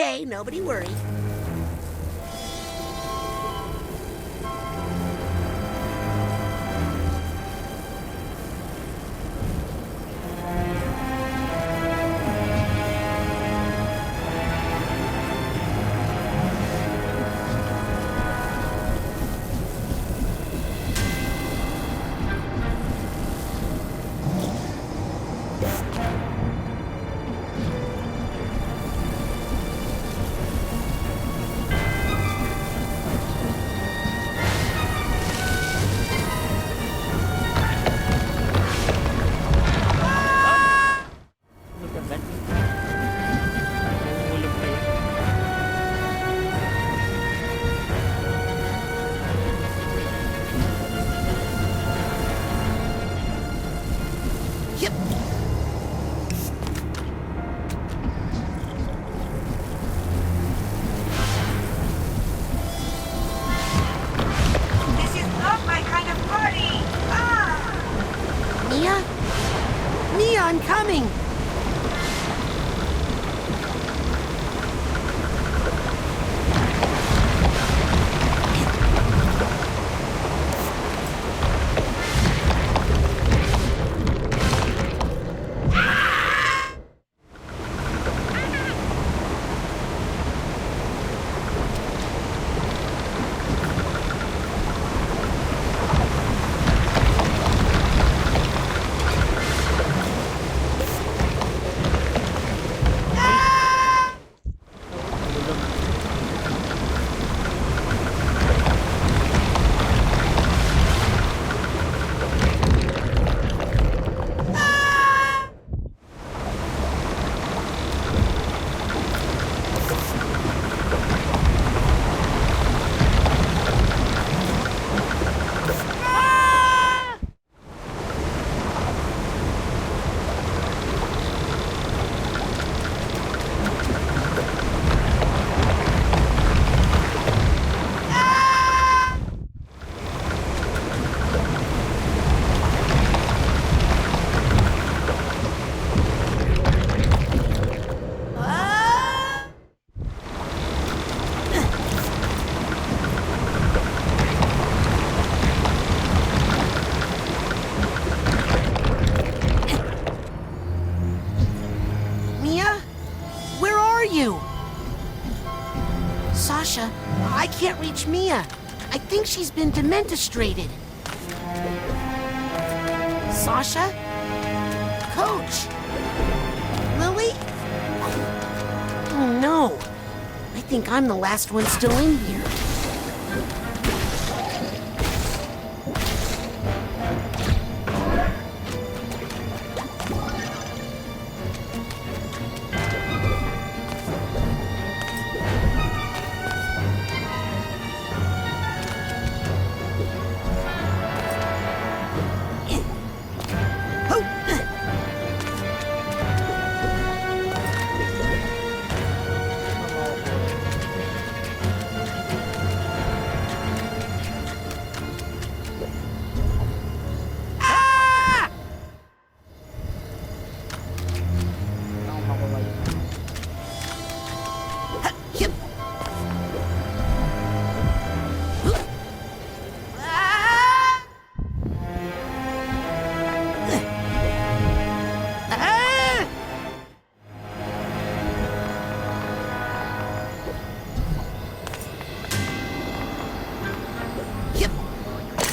Okay, nobody worry. I'm coming! Sasha, I can't reach Mia. I think she's been dementostrated. Sasha? Coach? Lily? Oh no. I think I'm the last one still in here.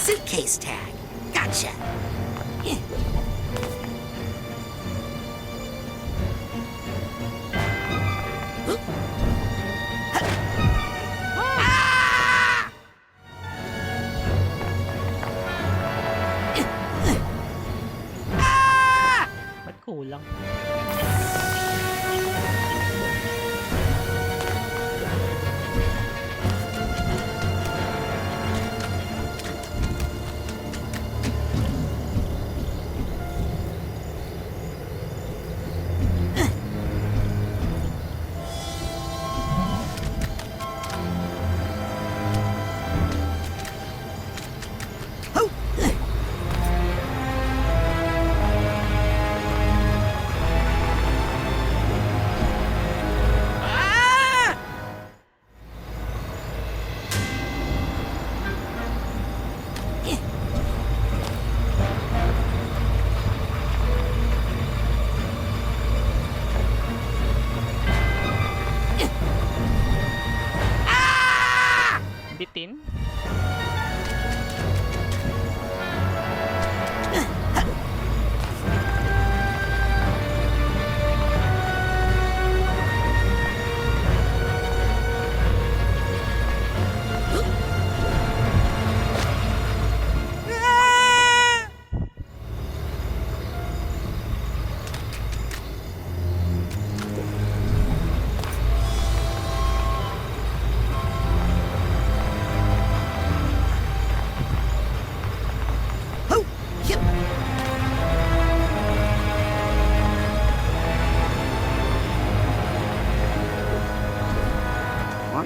Suitcase tag. Gotcha. Ba't kulang?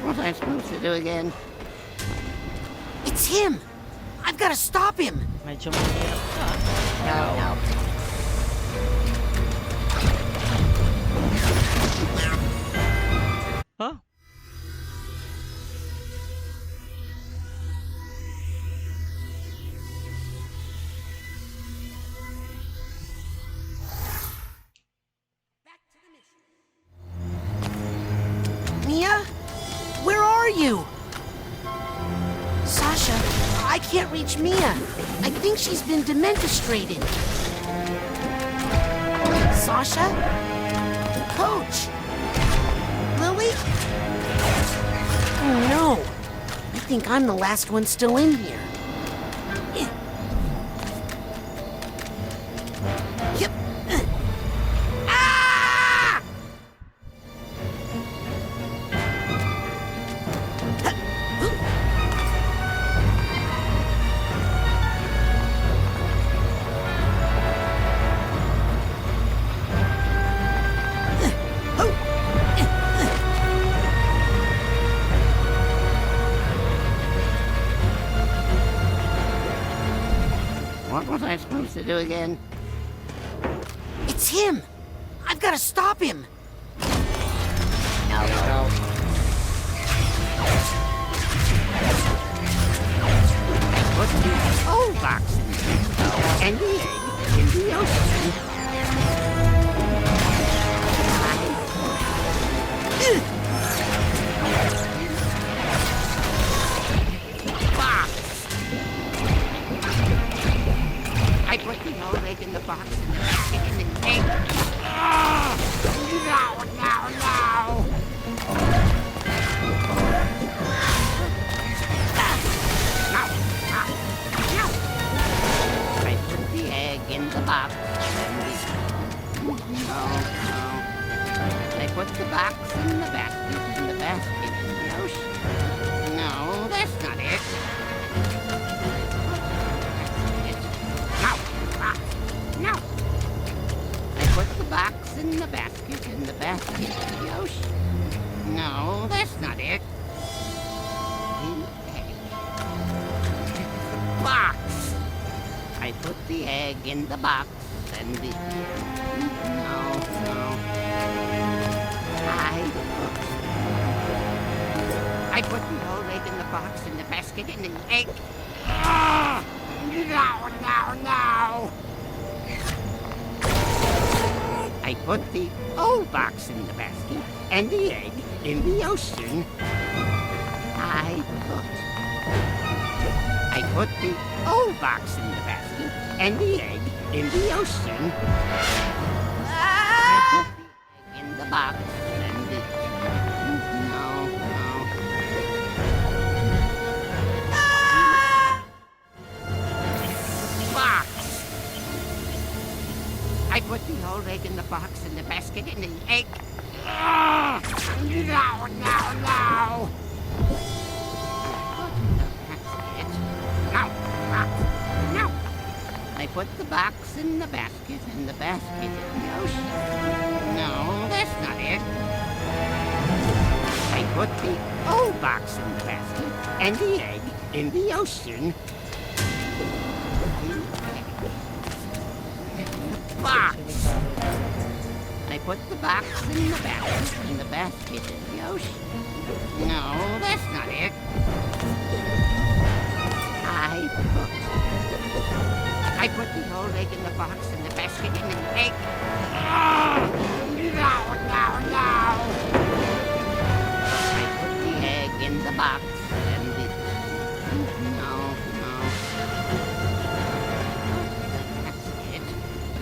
What was I supposed to do again? It's him! I've got to stop him! Medyo mahirap ka. No. Huh? Mia? Where are you? Sasha, I can't reach Mia. I think she's been dementostrated. Sasha? Coach? Lily? Oh no. I think I'm the last one still in here. Yep. Ah! What was I supposed to do again? It's him! I've got to stop him! No. Put the old box and the egg in the ocean. Box. I put the old egg in the box and the basket in the egg. Ah! No. No. I put the egg in the box. No. I put the box in the basket in the ocean. No, that's not it. No. I put the box in the basket in the ocean. No, that's not it. Box. I put the egg in the box and the... No. I put the whole egg in the box and the basket in the egg. Ah! No. I put the old box in the basket and the egg in the ocean. I put the old box in the basket and the egg in the ocean. I put the egg in the box and the... No. Box. I put the whole egg in the box and the basket in the egg. No. No. I put the box in the basket and the basket in the ocean. No, that's not it. I put the old box in the basket and the egg in the ocean. Box. I put the box in the basket and the basket in the ocean. No, that's not it. I put the whole egg in the box and the basket in the egg. No. I put the egg in the box and the... No. That's it.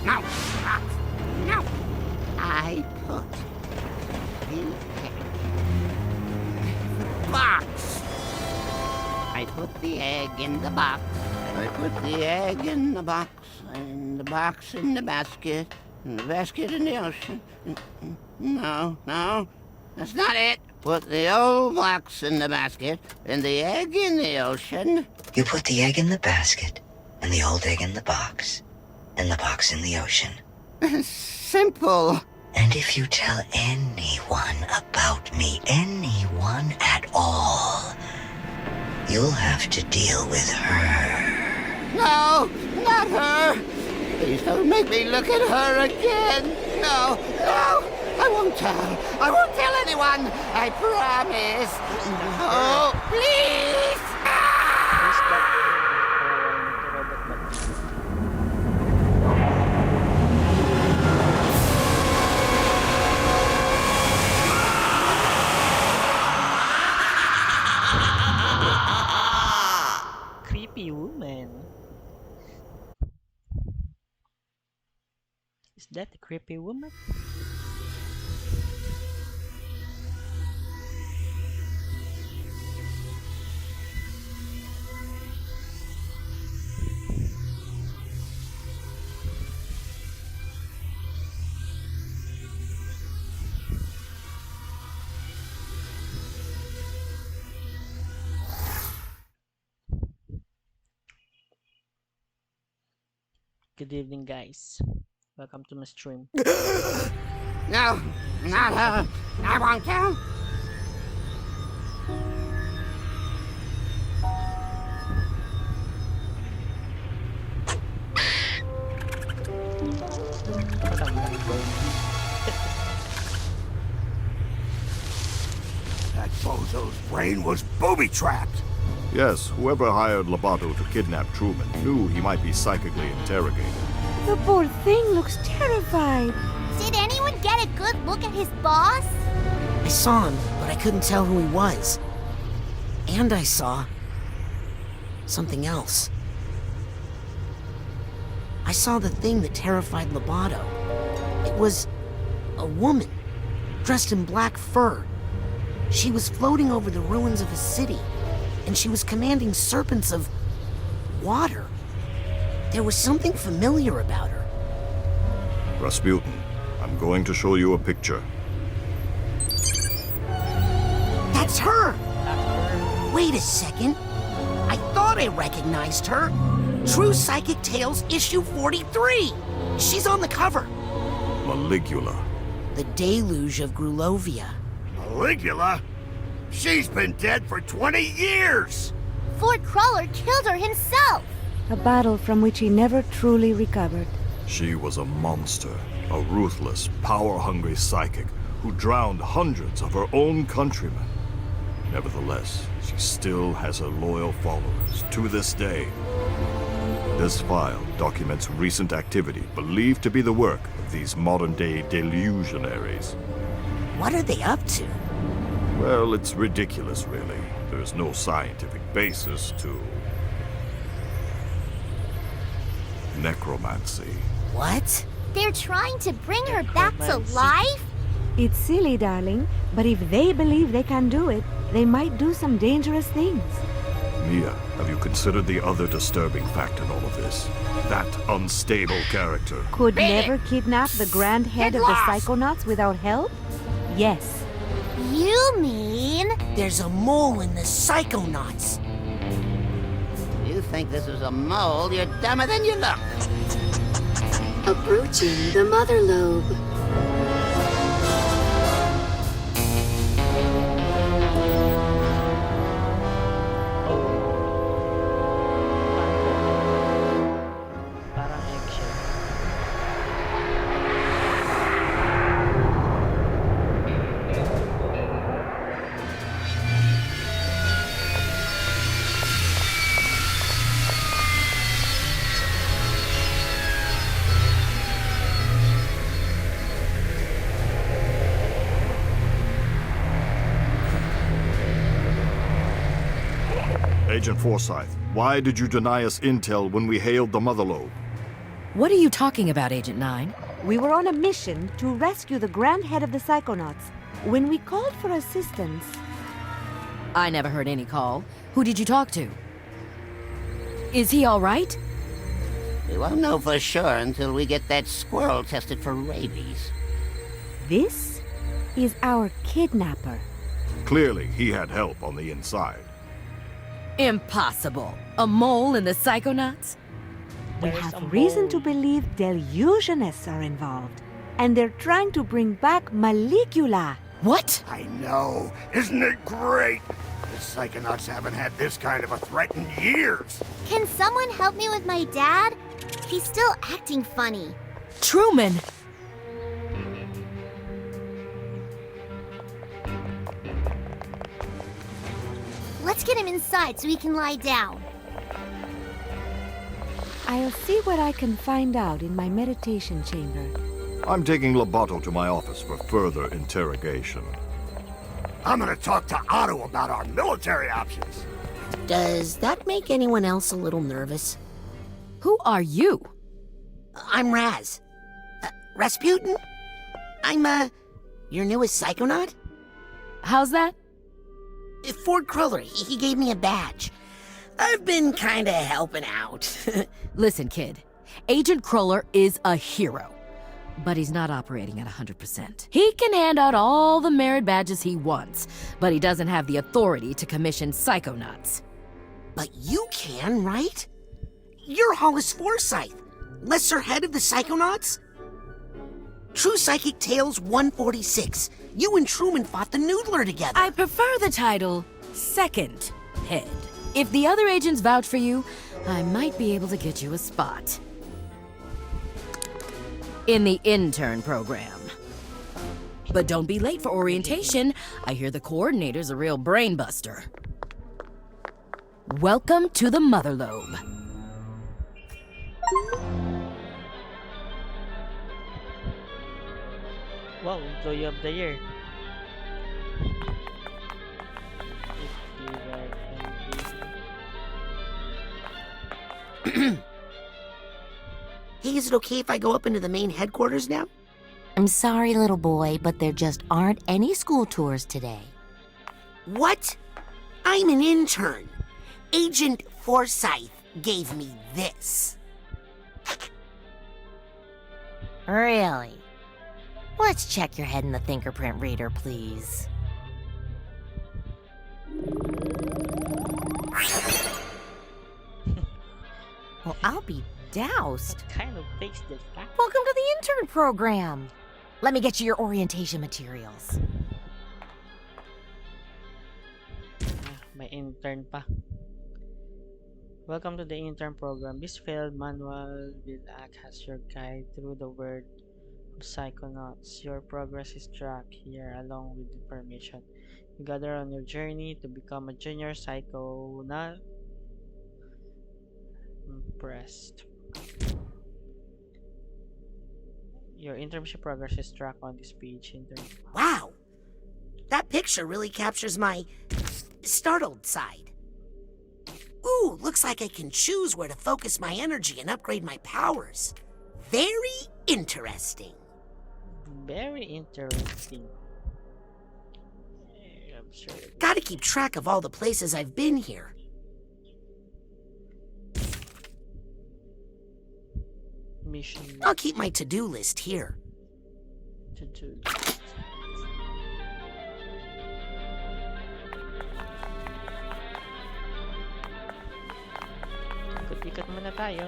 No. I put the egg. Box. I put the egg in the box. I put the egg in the box, and the box in the basket, and the basket in the ocean. No, that's not it. Put the old box in the basket, and the egg in the ocean. You put the egg in the basket, and the old egg in the box, and the box in the ocean. Simple. And if you tell anyone about me, anyone at you'll have to deal with her. No, not her. Please don't make me look at her again. No, no, I won't tell. I won't tell anyone. I promise. No, please. Who's that? Robot ba? Creepy woman. Is that a creepy woman? Good evening, guys. Welcome to my stream. No, not her. I won't tell. That bozo's brain was booby-trapped. Yes, whoever hired Lobato to kidnap Truman knew he might be psychically interrogated. The poor thing looks terrified. Did anyone get a good look at his boss? I saw him, but I couldn't tell who he was. And I saw something else. I saw the thing that terrified Lobato. It was a woman, dressed in black fur. She was floating over the ruins of a city, and she was commanding serpents of water. There was something familiar about her. Rasputin, I'm going to show you a picture. That's her! Wait a second. I thought I recognized her. True Psychic Tales, issue 43. She's on the cover. Maligula. The Deluge of Grulovia. Maligula? She's been dead for 20 years! Fort Crawler killed her himself! A battle from which he never truly recovered. She was a monster, a ruthless, power-hungry psychic who drowned hundreds of her own countrymen. Nevertheless, she still has her loyal followers to this day. This file documents recent activity believed to be the work of these modern-day delusionaries. What are they up to? Well, it's ridiculous, really. There's no scientific basis to necromancy. What? They're trying to bring her back to life? It's silly, darling, but if they believe they can do it, they might do some dangerous things. Mia, have you considered the other disturbing fact in all of this? That unstable character. Could never kidnap the grand head of the Psychonauts without help? Yes. You mean... There's a mole in the Psychonauts. You think this is a mole? You're dumber than you look. Approaching the mother lobe. Parang eggshell. Agent Forsyth, why did you deny us intel when we hailed the Mother Lobe? What are you talking about, Agent 9? We were on a mission to rescue the grand head of the Psychonauts. When we called for assistance... I never heard any call. Who did you talk to? Is he all right? We won't know for sure until we get that squirrel tested for rabies. This is our kidnapper. Clearly, he had help on the inside. Impossible. A mole in the Psychonauts? We There's a have reason mole. to believe delusionists are involved. And they're trying to bring back Maligula. What? I know. Isn't it great? The Psychonauts haven't had this kind of a threat in years. Can someone help me with my dad? He's still acting funny. Truman! Let's get him inside so he can lie down. I'll see what I can find out in my meditation chamber. I'm taking Lobato to my office for further interrogation. I'm gonna talk to Otto about our military options. Does that make anyone else a little nervous? Who are you? I'm Raz. Rasputin? I'm, your newest Psychonaut? How's that? Ford Cruller, he gave me a badge. I've been kinda helping out. Listen, kid. Agent Cruller is a hero. But he's not operating at 100%. He can hand out all the merit badges he wants, but he doesn't have the authority to commission Psychonauts. But you can, right? You're Hollis Forsyth, lesser head of the Psychonauts? True Psychic Tales 146. You and Truman fought the Noodler together. I prefer the title Second Head. If the other agents vouch for you, I might be able to get you a spot in the intern program. But don't be late for orientation. I hear the coordinator's a real brain buster. Welcome to the Mother Lobe. Wow, Employee of the Year. Hey, is it okay if I go up into the main headquarters now? I'm sorry, little boy, but there just aren't any school tours today. What? I'm an intern. Agent Forsyth gave me this. Really? Let's check your head in the fingerprint reader, please. Well, I'll be doused. What kind of face did that? Welcome to the intern program. Let me get you your orientation materials. May intern pa. Welcome to the intern program. This failed manual will act as your guide through the world of Psychonauts. Your progress is tracked here along with information you gather on your journey to become a junior Psychonaut. Impressed. Your internship progress is tracked on this page. Wow! That picture really captures my startled side. Ooh, looks like I can choose where to focus my energy and upgrade my powers. Very interesting. Very interesting. I'm sure. Gotta keep track of all the places I've been here. Mission I'll keep my to-do list here. to do. Ikot-ikot muna tayo.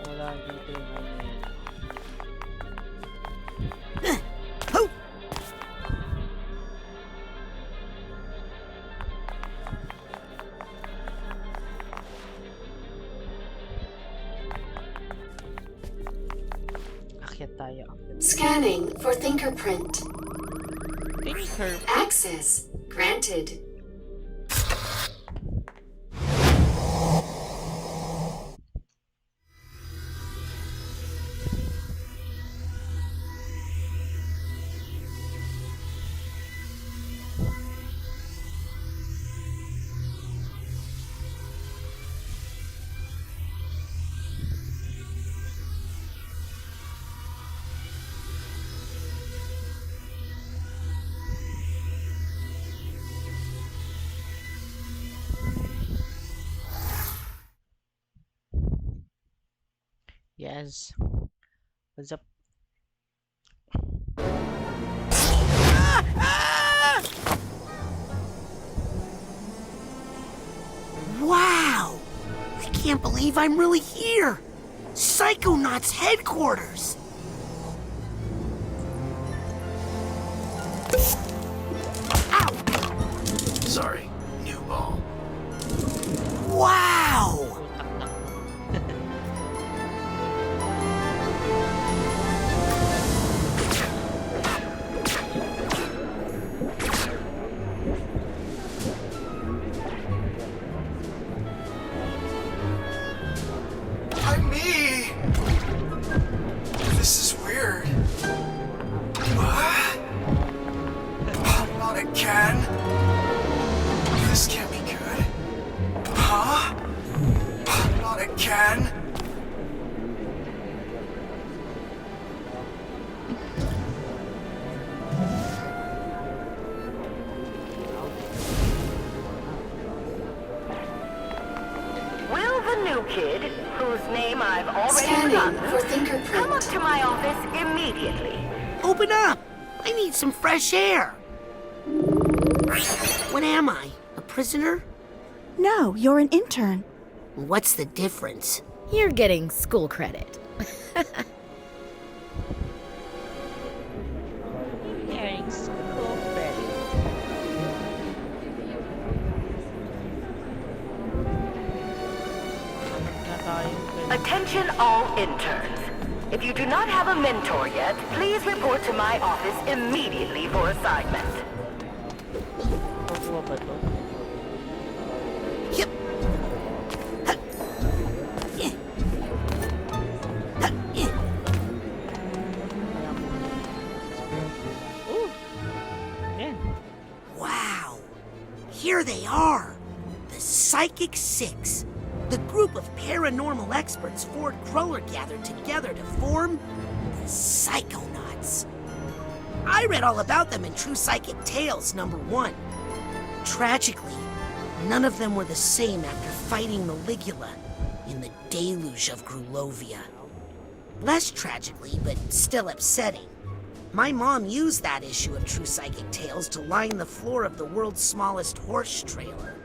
Wala dito yung ano yan. Akyat tayo. Scanning for fingerprint. Thinker. Access granted. Yes. What's up? Wow! I can't believe I'm really here! Psychonauts headquarters! Ow! Sorry, new ball. Wow! I'm me! This is weird. What? Not again? This can't be good. Huh? Not again? Will the new kid, whose name I've already Scanning forgotten, for fingerprint. come up to my office immediately? Open up! I need some fresh air! What am I? A prisoner? No, you're an intern. What's the difference? You're getting school credit. Thanks. Cool, Freddy. Attention all interns. If you do not have a mentor yet, please report to my office immediately for assignment. Kukuha ba to? Yep. Ha. Yeah. Ha. Yeah. Ooh! Yan. Wow. Here they are. The Psychic Six. The group of paranormal experts Ford Cruller gathered together to form the Psychonauts. I read all about them in True Psychic Tales #1. Tragically, none of them were the same after fighting Maligula in the deluge of Grulovia. Less tragically, but still upsetting, my mom used that issue of True Psychic Tales to line the floor of the world's smallest horse trailer.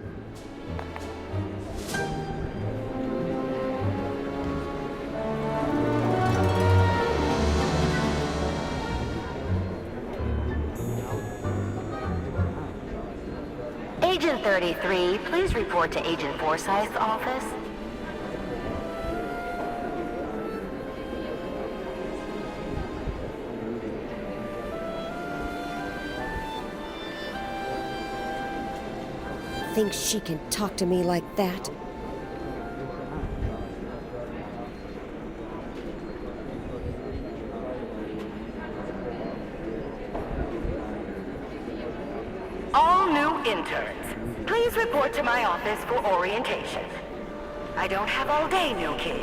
Agent 33, please report to Agent Forsyth's office. Thinks she can talk to me like that? All new interns, please report to my office for orientation. I don't have all day, new kid.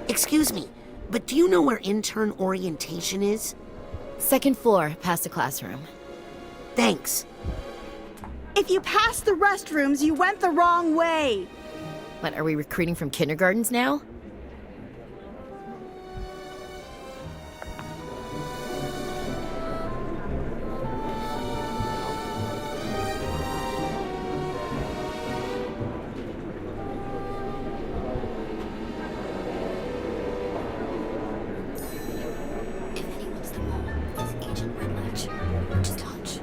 Excuse me, but do you know where intern orientation is? Second floor, past the classroom. Thanks. If you passed the restrooms, you went the wrong way. What, are we recruiting from kindergartens now? If anyone's the mole, it's Agent Redlatch. Just touch.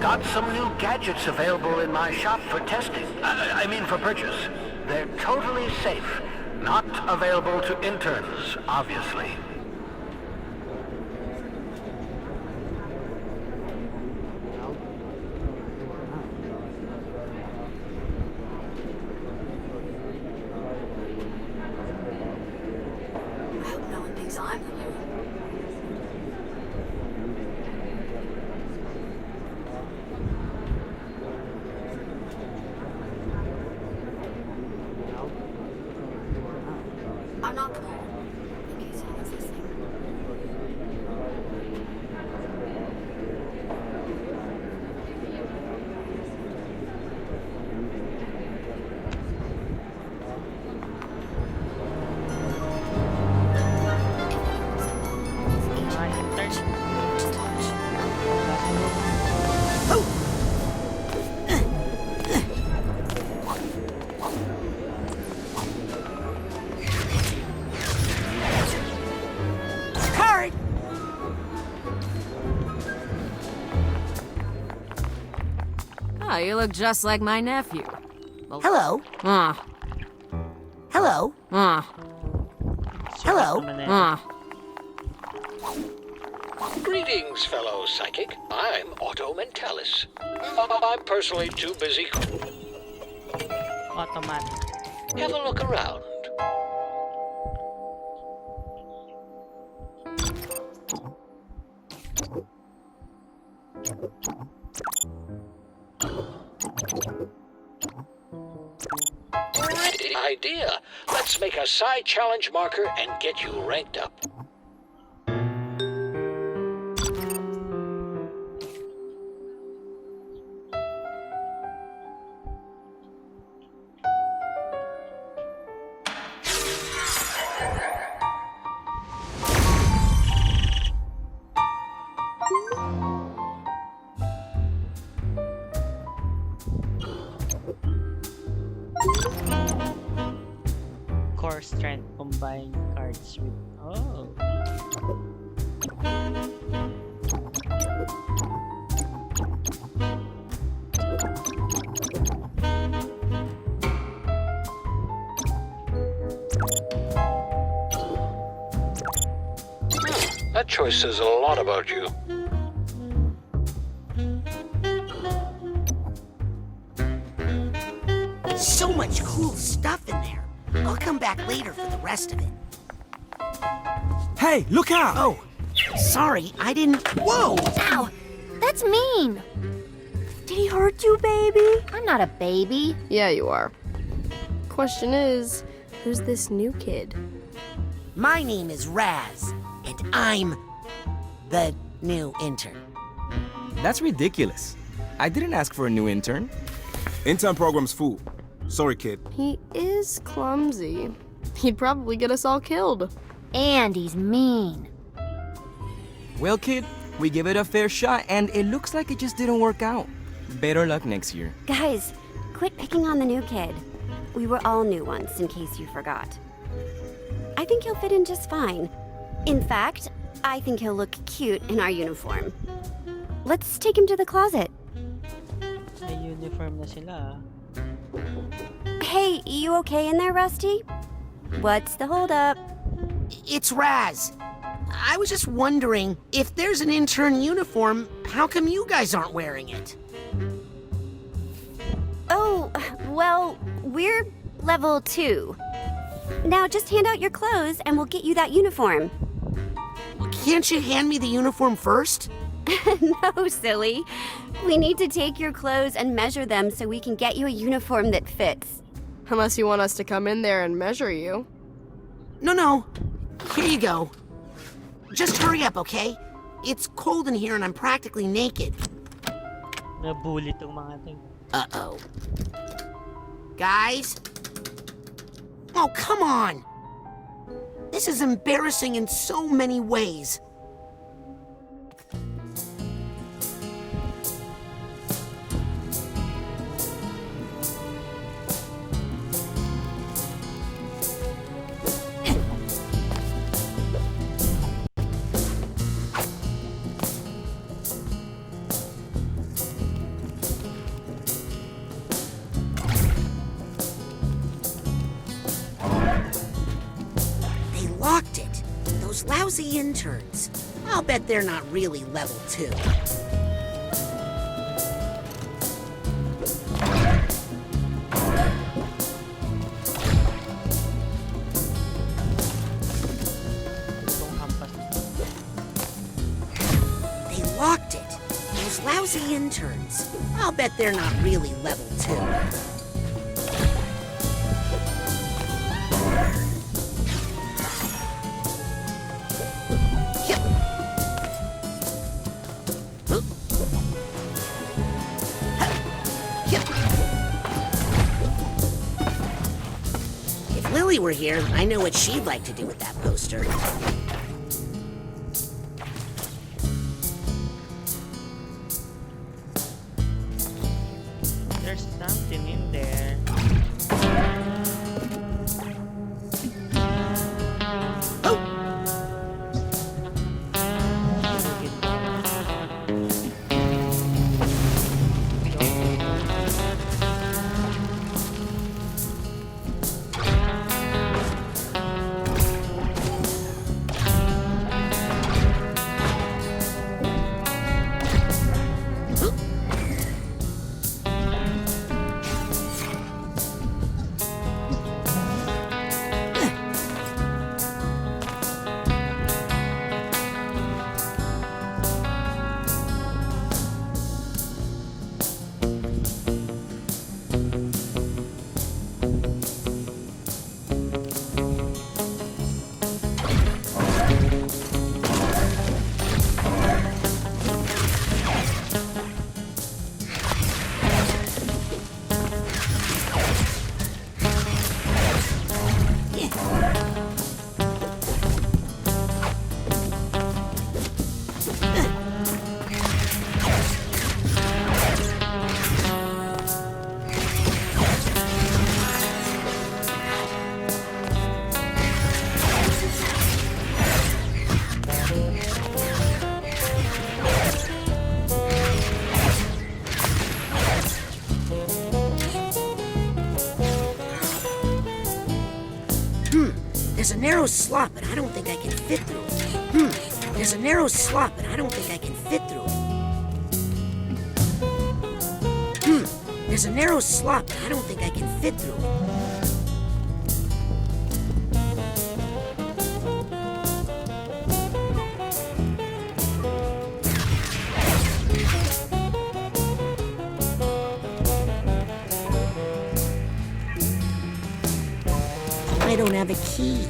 Got some new gadgets available in my shop for testing. I mean for purchase. They're totally safe. Not available to interns, obviously. I hope no one thinks I'm the mole. I'm not the mole. In case anyone's listening. Ah, you look just like my nephew. Well, Hello. Hello. Hello. Greetings, fellow psychic. I'm Auto Mentalis. I'm personally too busy. Automatic. Have a look around. Great idea. Let's make a side challenge marker and get you ranked up. Core strength combine cards with. Oh. That choice says a lot about you. So much cool stuff in there. I'll come back later for the rest of it. Hey, look out! Oh, sorry, I didn't. Whoa! Ow! That's mean! Did he hurt you, baby? I'm not a baby. Yeah, you are. Question is, who's this new kid? My name is Raz, and I'm the new intern. That's ridiculous. I didn't ask for a new intern. Intern program's full. Sorry, kid. He is clumsy. He'd probably get us all killed. And he's mean. Well, kid, we give it a fair shot, and it looks like it just didn't work out. Better luck next year. Guys, quit picking on the new kid. We were all new once, in case you forgot. I think he'll fit in just fine. In fact, I think he'll look cute in our uniform. Let's take him to the closet. May uniform na sila. Hey, you okay in there, Rusty? What's the holdup? It's Raz. I was just wondering, if there's an intern uniform, how come you guys aren't wearing it? Oh, well, we're level 2. Now just hand out your clothes and we'll get you that uniform. Can't you hand me the uniform first? No, silly. We need to take your clothes and measure them so we can get you a uniform that fits. Unless you want us to come in there and measure you. No. Here you go. Just hurry up, okay? It's cold in here and I'm practically naked. Nabully tong mga ting. Uh-oh. Guys? Oh, come on! This is embarrassing in so many ways. Locked it. Those lousy interns. I'll bet they're not really level 2. They locked it. Those lousy interns. I'll bet they're not really level 2. If Lily were here, I know what she'd like to do with that poster. There's something in there. narrow slot, but I don't think I can fit through it. There's a narrow slot, but I don't think I can fit through it. There's a narrow slot, but I don't think I can fit through it. I don't have a key.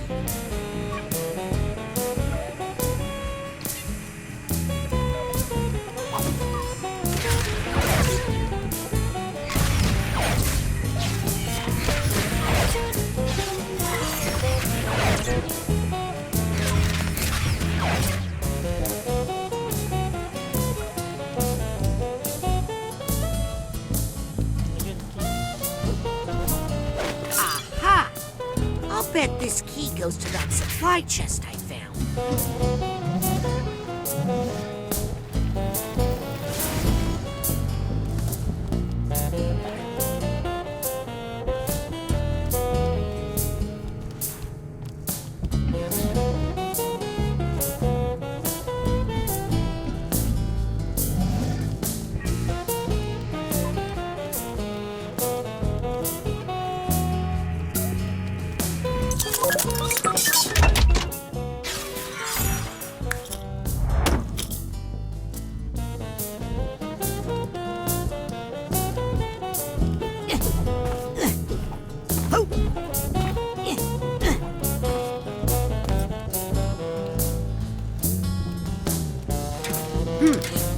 Aha! I'll bet this key goes to that supply chest I found.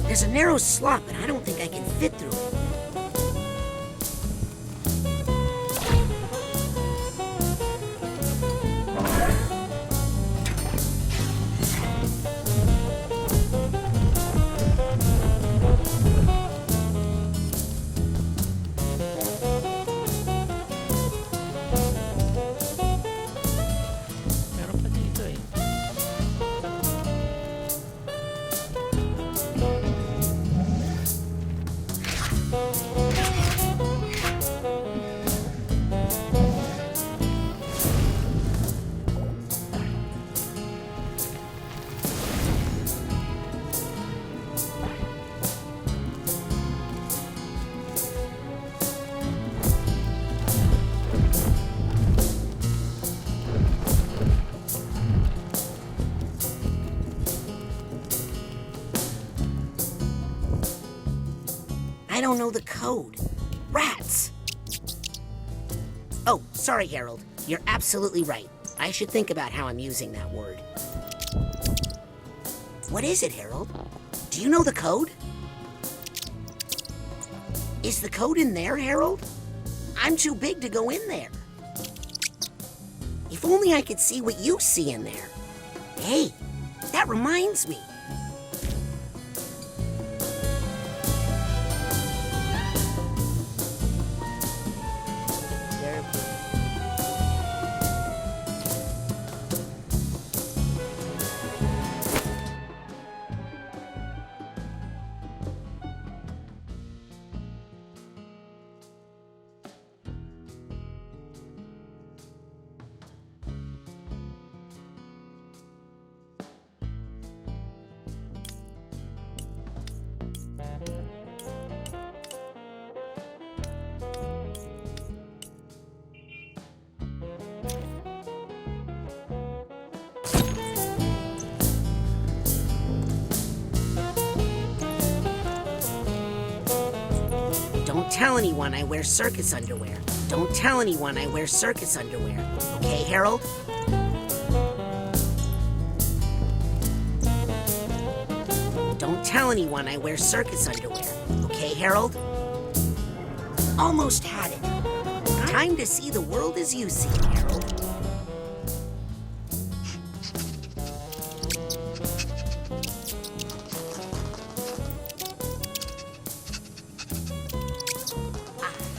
There's a narrow slot, but I don't think I can fit through it. Meron pa dito eh. I don't know the code. Rats! Oh, sorry, Harold. You're absolutely right. I should think about how I'm using that word. What is it, Harold? Do you know the code? Is the code in there, Harold? I'm too big to go in there. If only I could see what you see in there. Hey, that reminds me. Don't tell anyone I wear circus underwear. Don't tell anyone I wear circus underwear. Okay, Harold? Don't tell anyone I wear circus underwear. Okay, Harold? Almost had it. Time to see the world as you see it, Harold.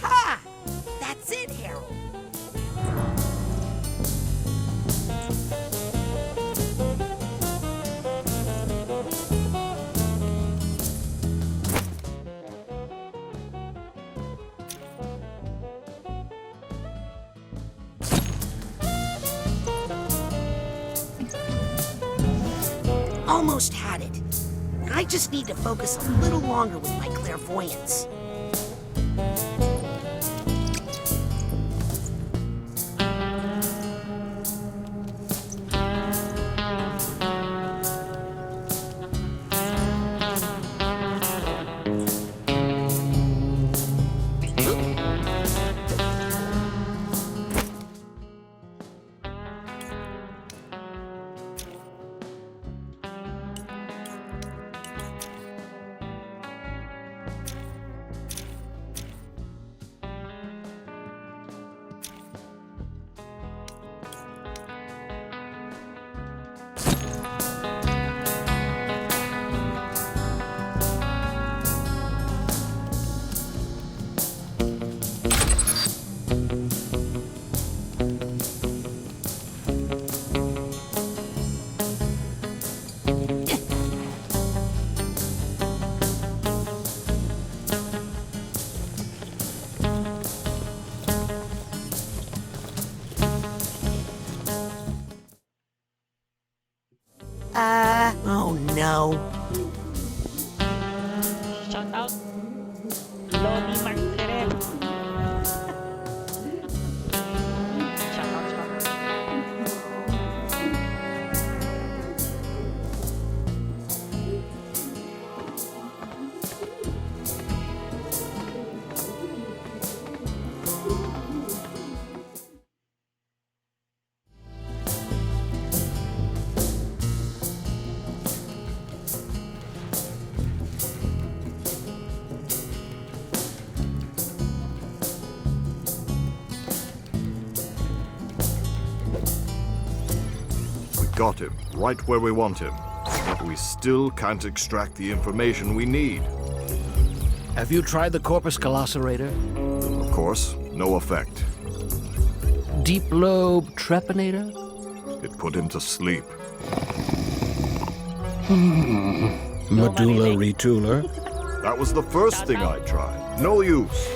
Aha! That's it, Harold. Almost had it. I just need to focus a little longer with my clairvoyance. Oh no. Shout out. Lodi Martirel. Shout out, shout out. Got him, right where we want him. But we still can't extract the information we need. Have you tried the corpus calloserator? Of course, no effect. Deep lobe trepanator? It put him to sleep. Medulla retooler? That was the first thing I tried. No use.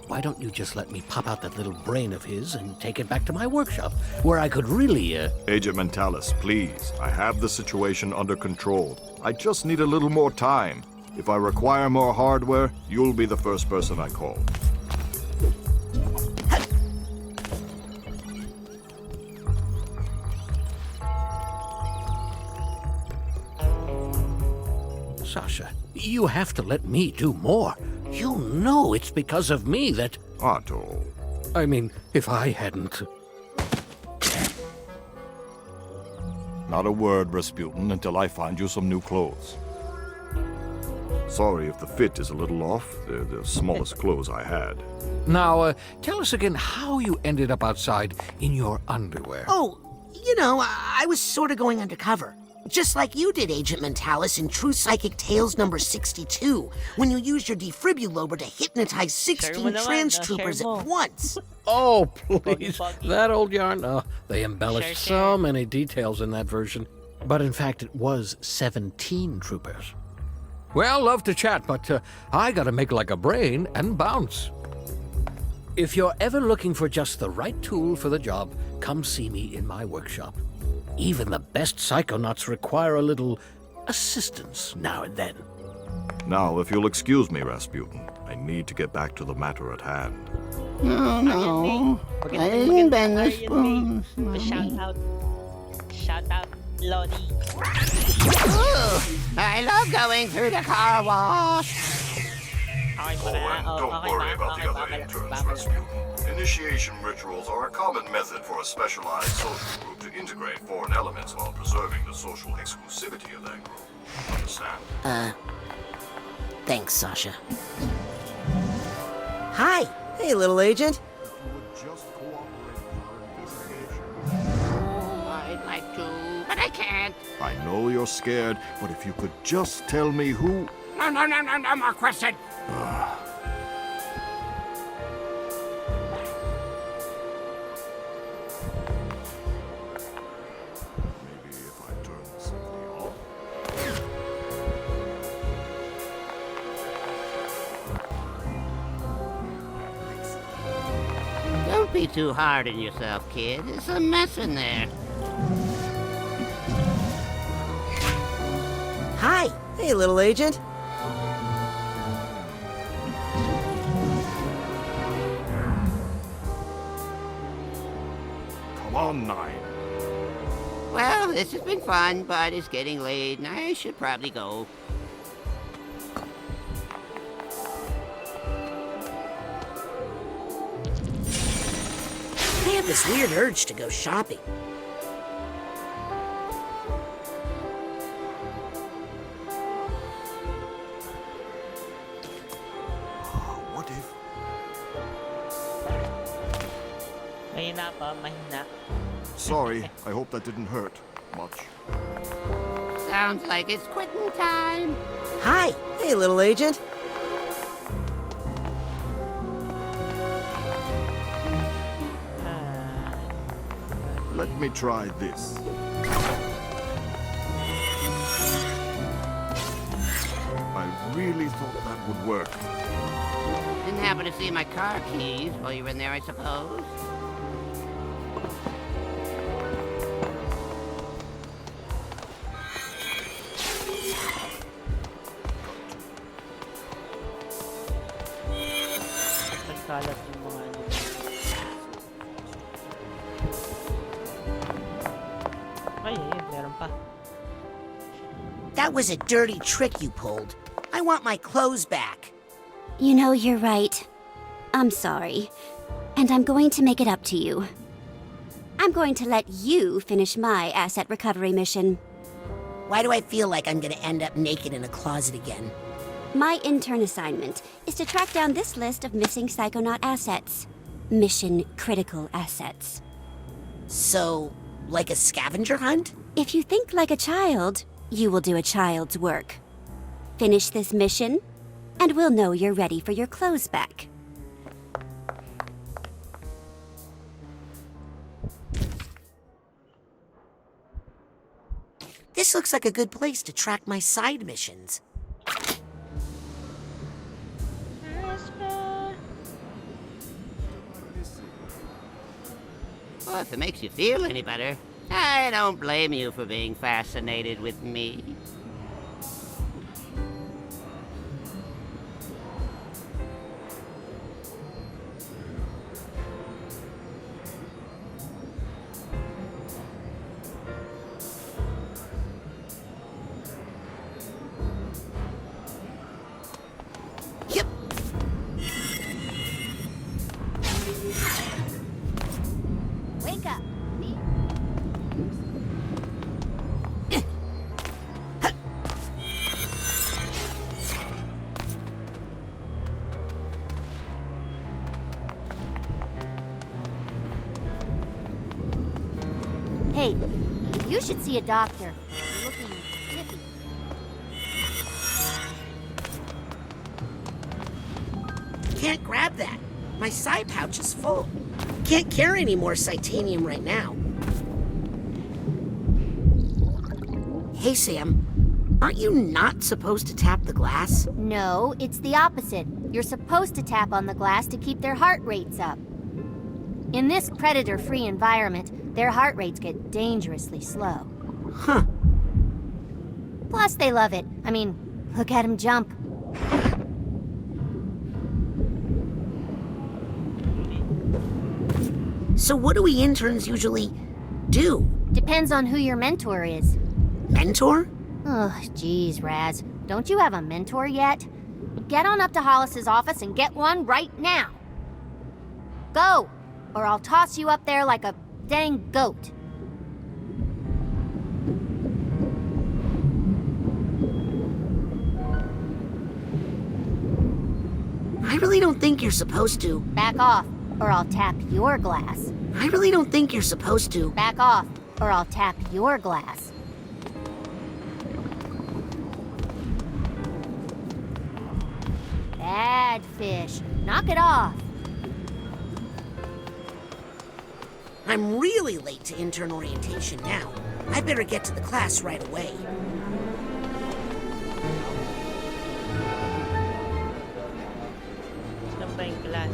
Why don't you just let me pop out that little brain of his and take it back to my workshop, where I could really, Agent Mentalis, please. I have the situation under control. I just need a little more time. If I require more hardware, you'll be the first person I call. Sasha, you have to let me do more. You know it's because of me that... Otto. I mean, if I hadn't... Not a word, Rasputin, until I find you some new clothes. Sorry if the fit is a little off. They're the smallest clothes I had. Now, tell us again how you ended up outside in your underwear. Oh, you know, I was sort of going undercover. Just like you did, Agent Mentalis, in True Psychic Tales number 62, when you used your defibrillator to hypnotize 16 trans troopers at once. Oh, please. That old yarn? Oh, they embellished so many details in that version. But in fact, it was 17 troopers. Well, love to chat, but I gotta make like a brain and bounce. If you're ever looking for just the right tool for the job, come see me in my workshop. Even the best Psychonauts require a little assistance now and then. Now, if you'll excuse me, Rasputin, I need to get back to the matter at hand. No. I didn't bend the spoons. Shout out, Lodi. Ooh, I love going through the car wash. Don't worry about the other interns, Rasputin. Initiation rituals are a common method for a specialized social group to integrate foreign elements while preserving the social exclusivity of that group. Understand? Thanks, Sasha. Hi. Hey, little agent. I'd like to, but I can't. I know you're scared, but if you could just tell me who... No more questions. Maybe if I turn the safety off. Don't Don't be too hard on yourself, kid. There's a mess in there. Hi. Hey, little agent. Come on, 9. Well, this has been fun, but it's getting late, and I should probably go. I have this weird urge to go shopping. What if? Mahina pa, mahina. Sorry, I hope that didn't hurt much. Sounds like it's quitting time. Hi. Hey, little agent. Let me try this. I really thought that would work. Didn't happen to see my car keys while you were in there, I suppose. Nagkalat yung mga ano. Ay, meron pa. That was a dirty trick you pulled. I want my clothes back. You know, you're right. I'm sorry. And I'm going to make it up to you. I'm going to let you finish my asset recovery mission. Why do I feel like I'm gonna end up naked in a closet again? My intern assignment is to track down this list of missing Psychonaut assets. Mission critical assets. So, like a scavenger hunt? If you think like a child, you will do a child's work. Finish this mission, and we'll know you're ready for your clothes back. This looks like a good place to track my side missions. Well, if it makes you feel any better, I don't blame you for being fascinated with me. Wake up. Hey, you should see a doctor. You're looking sniffy. Can't grab that. My side pouch is full. Can't carry any more Psytanium right now. Hey, Sam. Aren't you not supposed to tap the glass? No, it's the opposite. You're supposed to tap on the glass to keep their heart rates up. In this predator-free environment, their heart rates get dangerously slow. Huh. Plus, they love it. I mean, look at him jump. So what do we interns usually do? Depends on who your mentor is. Mentor? Ugh, geez, Raz. Don't you have a mentor yet? Get on up to Hollis's office and get one right now. Go, or I'll toss you up there like a dang goat. I really don't think you're supposed to. Back off, or I'll tap your glass. I really don't think you're supposed to. Back off, or I'll tap your glass. Bad fish. Knock it off. I'm really late to intern orientation now. I better get to the class right away. Saan ba yung class?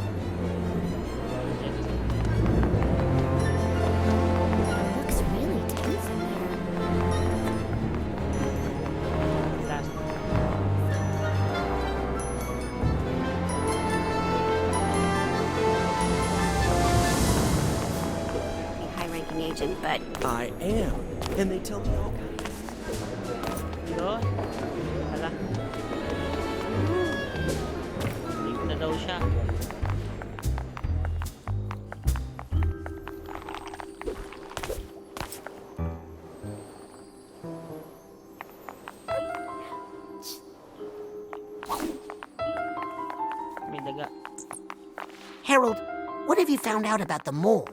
agent, but... I am. And they tell me all Yun. Hala. Leave na daw siya. May daga. Harold, what have you found out about the mole?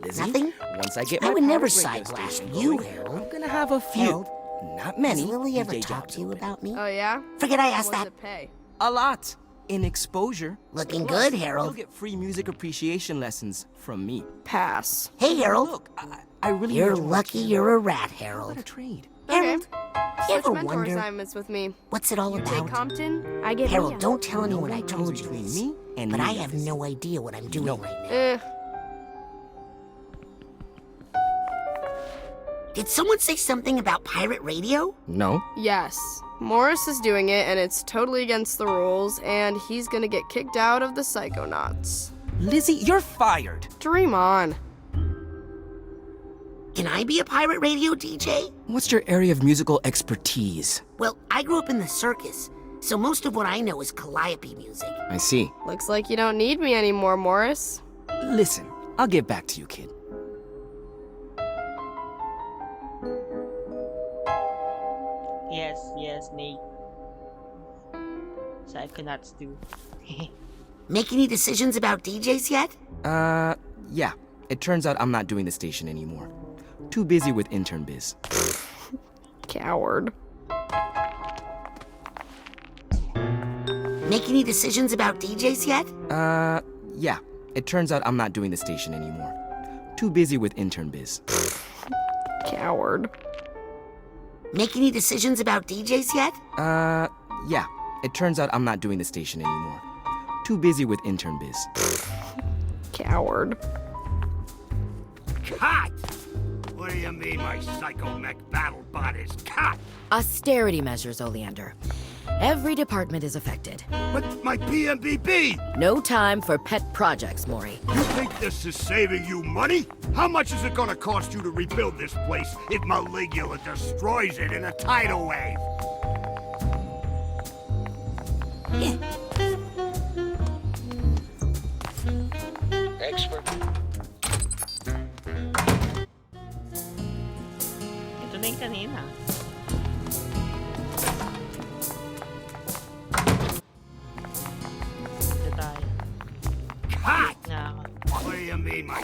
Lizzie, Nothing? once I get my I would never power radio side blast station you, going, Harold. I'm gonna have a few. Harold, Not many. has Lily ever day talked jobs to you open. about me? Oh, yeah? Forget I asked What that. does it pay? A lot. In exposure. Looking Plus, good, Harold. You'll get free music appreciation lessons from me. Pass. Hey, Harold. Look, I really You're enjoy lucky it. you're a rat, What Harold. a trade. Harold, you Switch ever mentor wonder assignments with me. what's it all You take about? Compton, I get Harold, Mia. don't tell anyone No I one told comes you between this, me and but me, I have Lizzie. no idea what I'm doing No. right now. Eh. Did someone say something about pirate radio? No. Yes. Morris is doing it, and it's totally against the rules, and he's gonna get kicked out of the Psychonauts. Lizzie, you're fired. Dream on. Can I be a pirate radio DJ? What's your area of musical expertise? Well, I grew up in the circus, so most of what I know is calliope music. I see. Looks like you don't need me anymore, Morris. Listen, I'll get back to you, kid. Yes, Nate. Psychonauts do. Make any decisions about DJs yet? Yeah. It turns out I'm not doing the station anymore. Too busy with intern biz. Coward. Make any decisions about DJs yet? Yeah. It turns out I'm not doing the station anymore. Too busy with intern biz. Coward. Make any decisions about DJs yet? Yeah. It turns out I'm not doing the station anymore. Too busy with intern biz. Coward. Cut! What do you mean my psycho-mech battle bot is cut? Austerity measures, Oleander. Every department is affected. But my PMBB! No time for pet projects, Maury. You think this is saving you money? How much is it gonna cost you to rebuild this place if Maligula destroys it in a tidal wave? Expert. Ito na yung kanina. Ito tayo. Cut! Na ako. What do you mean, my...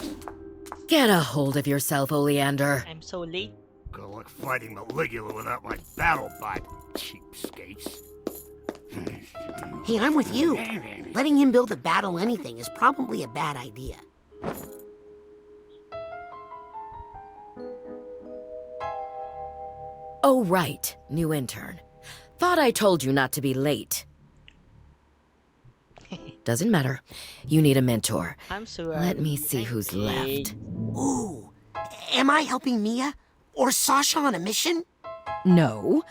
Get a hold of yourself, Oleander. I'm so late. Good luck fighting Maligula without my battle bot, cheapskates. Hey, I'm with you. Letting him build a battle anything is probably a bad idea. Oh, right. New intern. Thought I told you not to be late. Doesn't matter. You need a mentor. I'm sorry. Let me see who's left. Ooh, am I helping Mia? Or Sasha on a mission? No.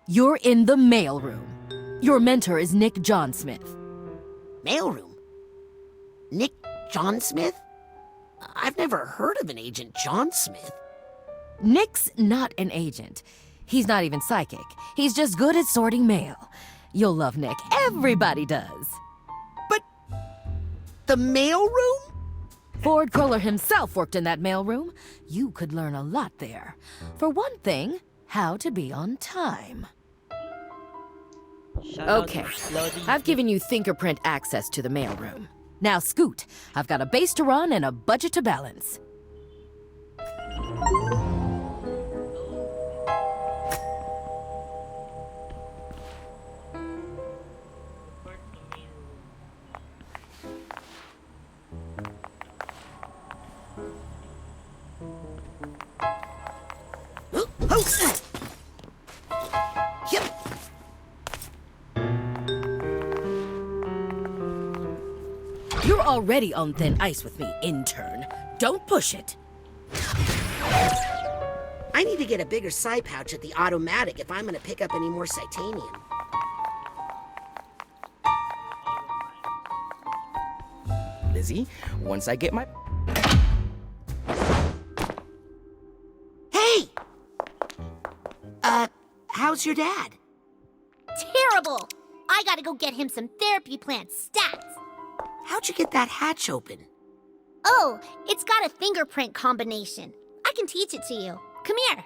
You're in the mailroom. Your mentor is Nick John Smith. Mailroom? Nick John Smith? I've never heard of an Agent John Smith. Nick's not an agent. He's not even psychic. He's just good at sorting mail. You'll love Nick. Everybody does. The mailroom? Ford Cruller himself worked in that mailroom. You could learn a lot there. For one thing, how to be on time. Okay, I've given you Thinkerprint access to the mailroom. Now scoot. I've got a base to run and a budget to balance. You're already on thin ice with me, intern. Don't push it. I need to get a bigger psi pouch at the automatic if I'm gonna pick up any more Psytanium. Lizzie, once I get my... how's your dad? Terrible! I gotta go get him some therapy plant stats. How'd you get that hatch open? Oh, it's got a fingerprint combination. I can teach it to you. Come here.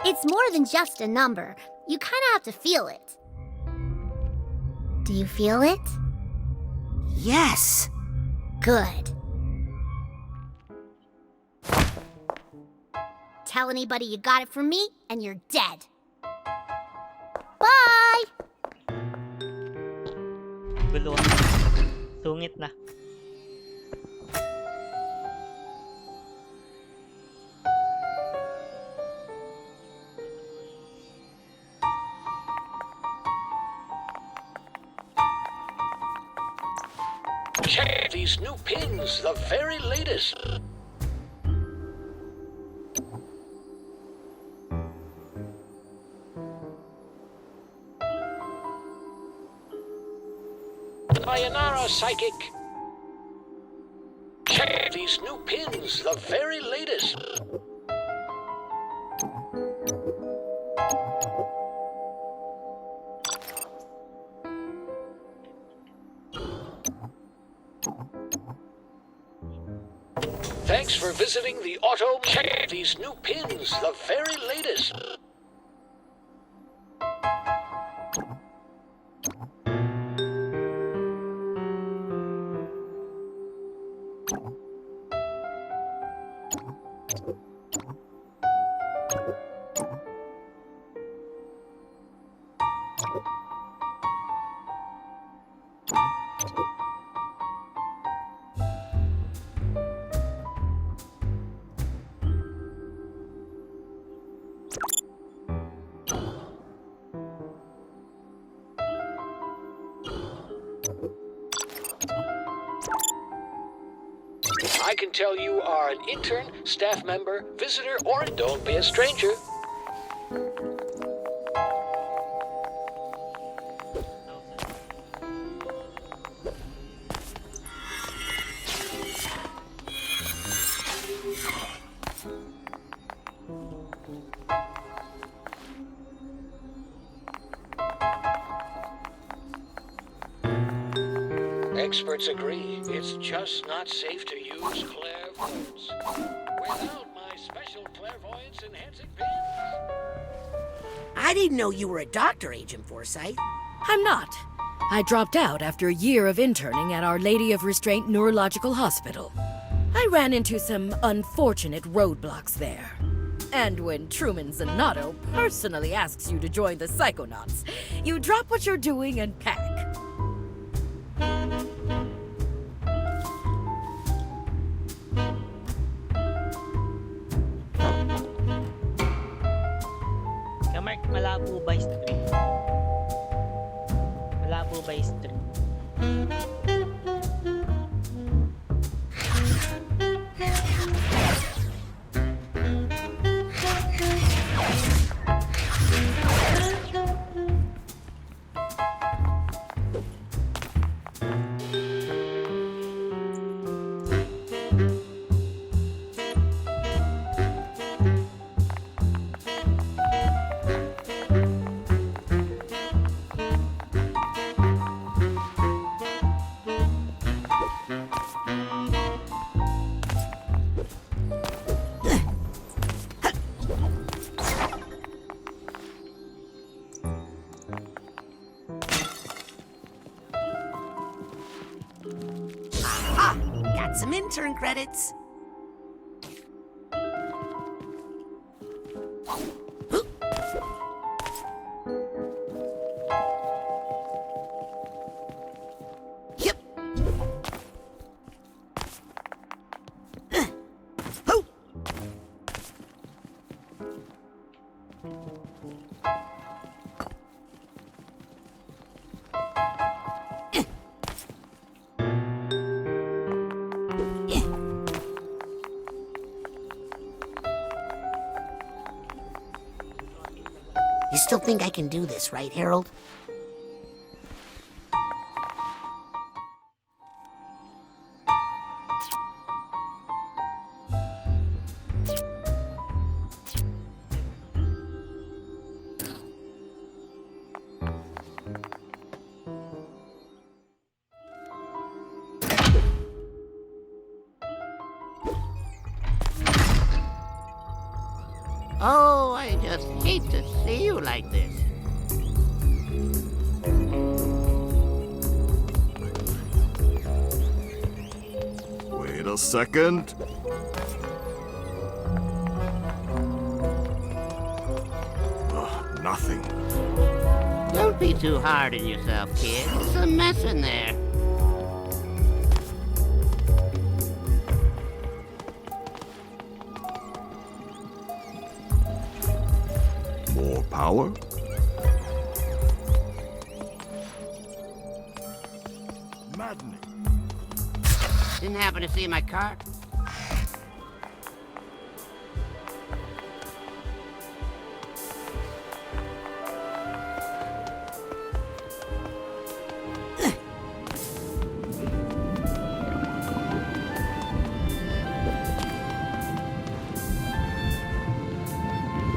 It's more than just a number. You kinda have to feel it. Do you feel it? Yes. Good. Tell anybody you got it from me, and you're dead. Bye! Gulo. Sungit na. Check these new pins, the very latest. Sayonara, Psychic. Check these new pins, the very latest. Thanks for visiting the auto. Check these new pins, the very latest. I can tell you are an intern, staff member, visitor, or don't be a stranger. Experts agree, it's just not safe to use clairvoyance. Without my special clairvoyance enhancing pins. I didn't know you were a doctor, Agent Forsyth. I'm not. I dropped out after a year of interning at Our Lady of Restraint Neurological Hospital. I ran into some unfortunate roadblocks there. And when Truman Zanotto personally asks you to join the Psychonauts, you drop what you're doing and pack. Mark, malabo ba yung stream? Malabo ba yung stream? Got some intern credits. Yep. You still think I can do this, right, Harold? Oh, I just hate to see you like this. Wait a second. Nothing. Don't be too hard on yourself, kid. There's a mess in there. More power? Maddening. Didn't happen to see my car?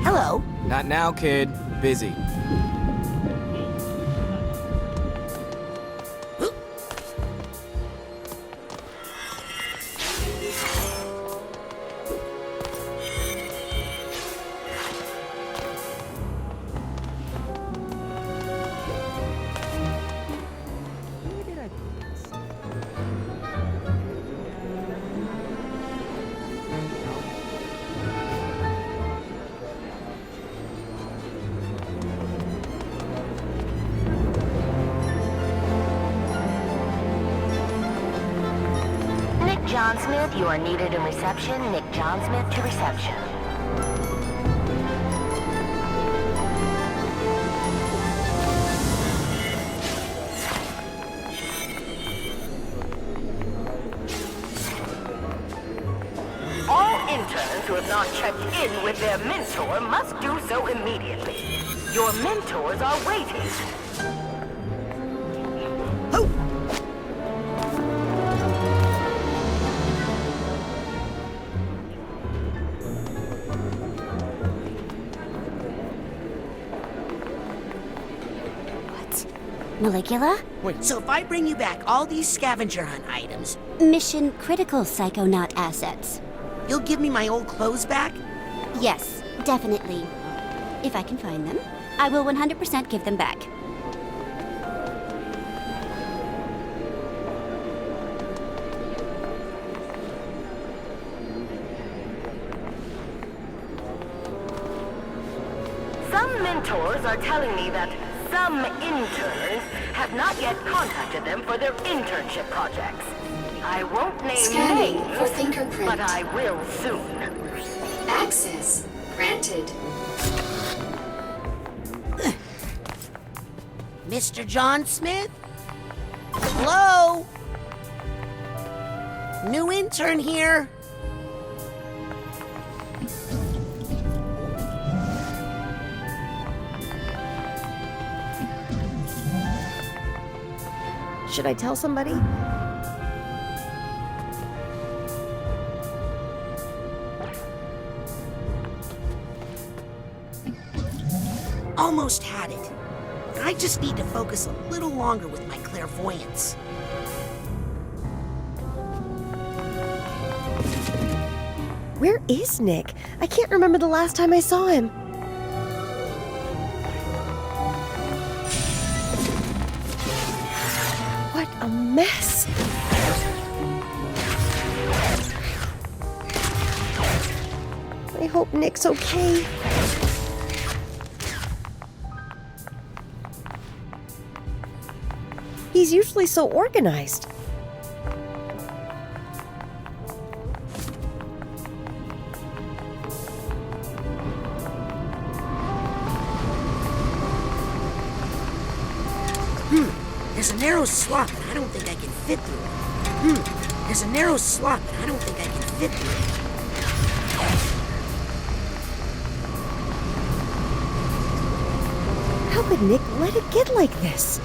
Hello. Not now, kid. Busy. John Smith, you are needed in reception. Nick John Smith to reception. All interns who have not checked in with their mentor must do so immediately. Your mentors are waiting. Maligula? Wait. So if I bring you back all these scavenger hunt items... Mission critical Psychonaut assets. You'll give me my old clothes back? Yes, definitely. If I can find them, I will 100% give them back. Some mentors are telling me that some interns have not yet contacted them for their internship projects. I won't name Scanning names, for fingerprint. but I will soon. Access granted. Mr. John Smith? Hello? New intern here. Should I tell somebody? Almost had it. I just need to focus a little longer with my clairvoyance. Where is Nick? I can't remember the last time I saw him. What a mess. I hope Nick's okay. He's usually so organized. There's a narrow slot, but I don't think I can fit through it. There's a narrow slot, but I don't think I can fit through it. How could Nick let it get like this?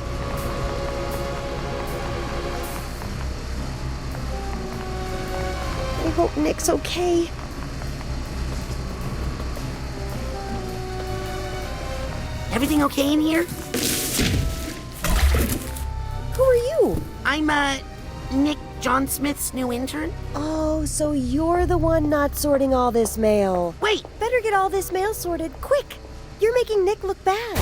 I hope Nick's okay. Everything okay in here? Who are you? I'm, Nick John Smith's new intern. Oh, so you're the one not sorting all this mail. Wait! Better get all this mail sorted, quick! You're making Nick look bad.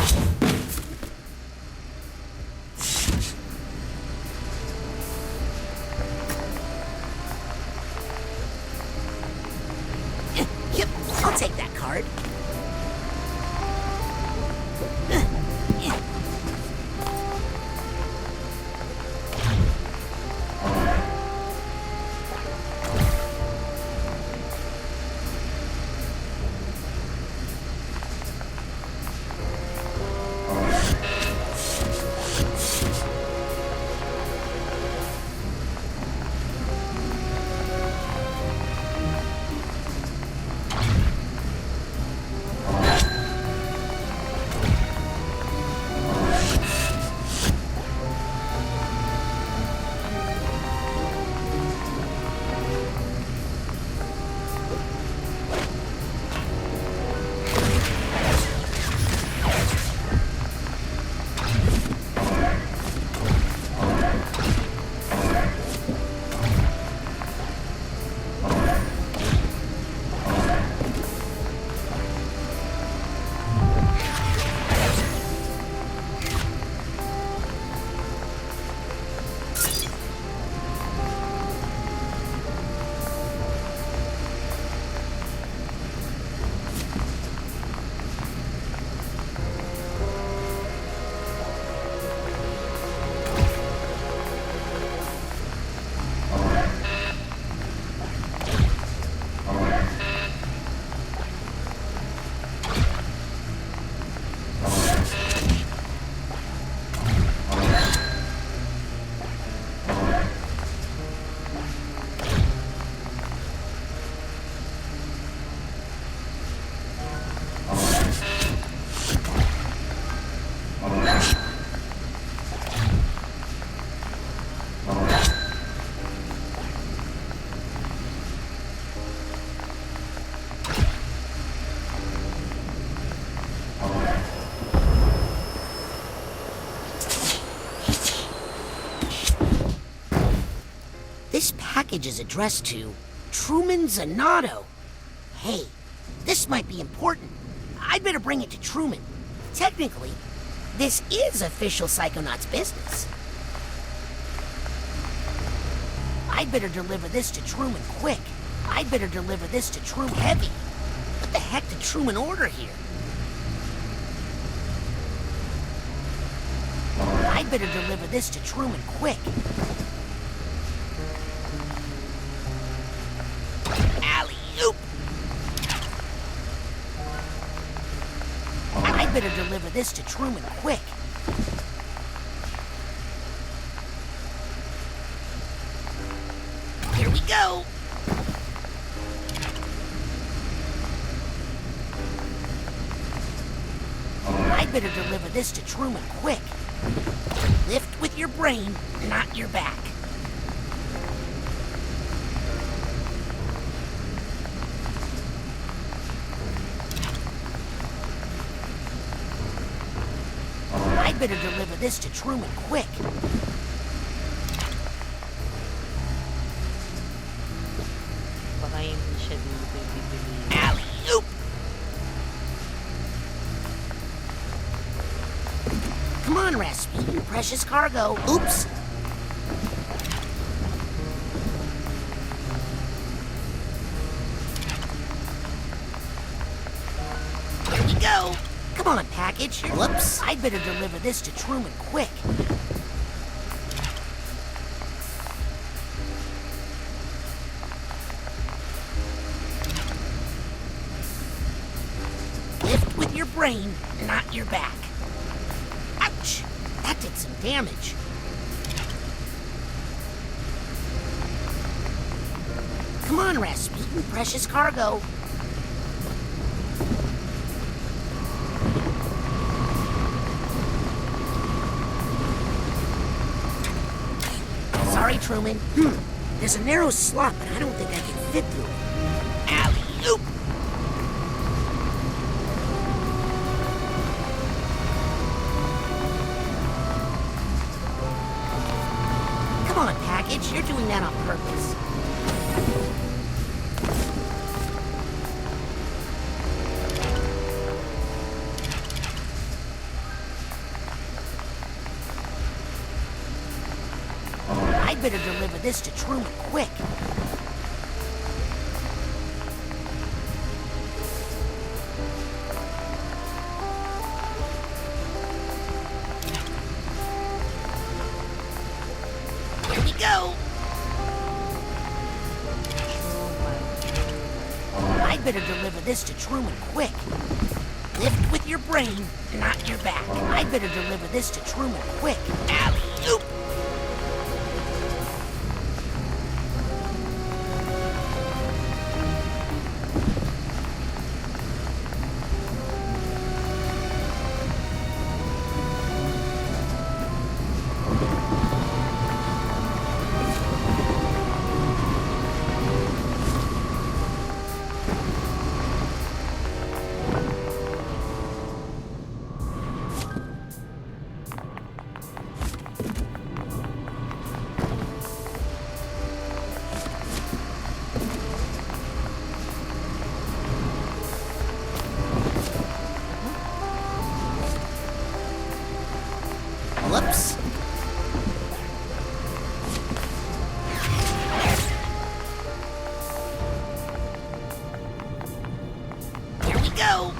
Yep, I'll take that card. This package is addressed to Truman Zanotto. Hey, this might be important. I'd better bring it to Truman. Technically, this is official Psychonauts business. I'd better deliver this to Truman quick. I'd better deliver this to Truman heavy. What the heck did Truman order here? I'd better deliver this to Truman quick. Alley-oop! I'd better deliver this to Truman quick. Here we go! I'd better deliver this to Truman quick. Lift with your brain, not your back. I'd better deliver this to Truman quick. Baka hindi siya dito bibili. Alley-oop! Come on, Rasputin, precious cargo. Oops! Here we go! Come on, package. Whoops! I'd better deliver this to Truman quick. Lift with your brain, not your back. Ouch! That did some damage. Come on, Rasputin, precious cargo. Sorry, Truman. There's a narrow slot, but I don't think I can fit through it. Alley-oop! Come on, package. You're doing that on better deliver this to Truman quick. Here we go. I'd better deliver this to Truman quick. Lift with your brain, not your back. I'd better deliver this to Truman quick. Alley-oop! Whoops. Here we go.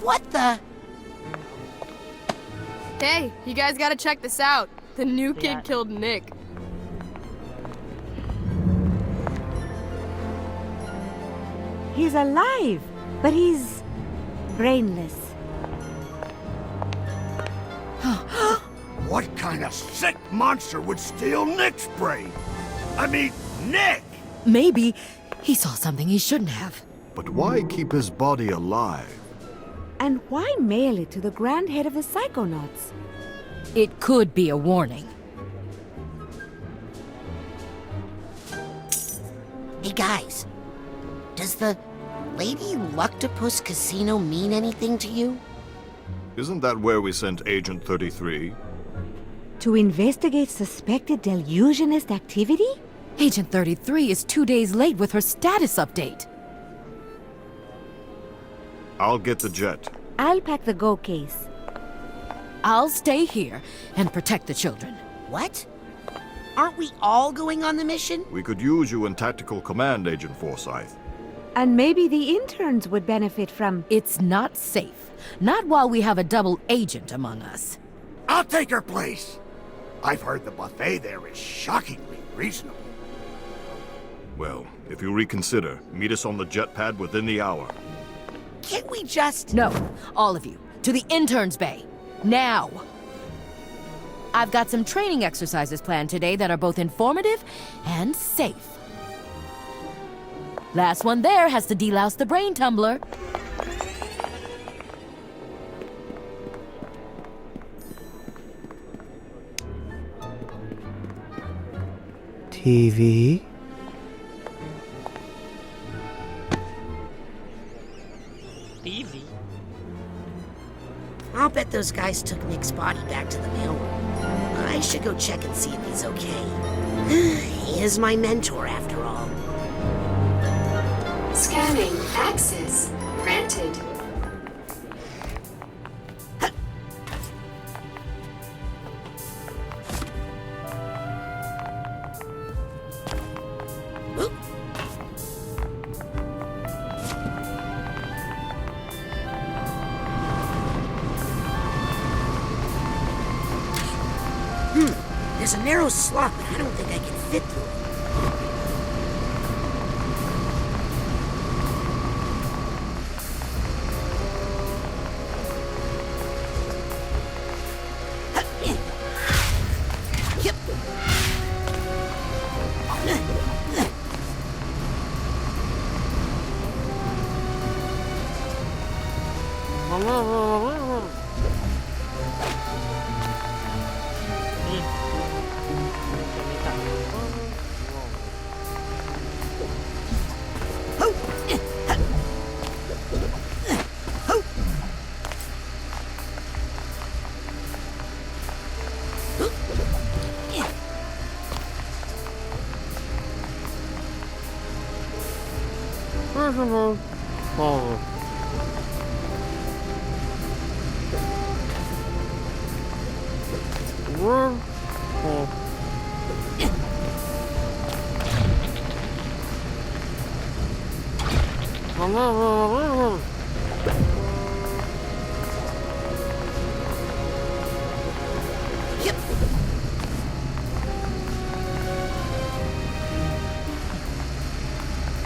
What the? Hey, you guys gotta check this out. The new kid killed Nick. He's alive, but he's brainless. What kind of sick monster would steal Nick's brain? I mean, Nick! Maybe he saw something he shouldn't have. But why keep his body alive? And why mail it to the Grand Head of the Psychonauts? It could be a warning. Hey guys, does the Lady Luctopus Casino mean anything to you? Isn't that where we sent Agent 33? To investigate suspected delusionist activity? Agent 33 is 2 days late with her status update. I'll get the jet. I'll pack the go case. I'll stay here and protect the children. What? Aren't we all going on the mission? We could use you in tactical command, Agent Forsyth. And maybe the interns would benefit from... It's not safe. Not while we have a double agent among us. I'll take her place. I've heard the buffet there is shockingly reasonable. Well, if you reconsider, meet us on the jet pad within the hour. Can't we just... No, all of you, to the interns' bay. Now! I've got some training exercises planned today that are both informative and safe. Last one there has to delouse the brain tumbler. TV? TV? I'll bet those guys took Nick's body back to the mailroom. I should go check and see if he's okay. He is my mentor, after all. Scanning. Access granted. There's a narrow slot, but I don't think I can fit through it.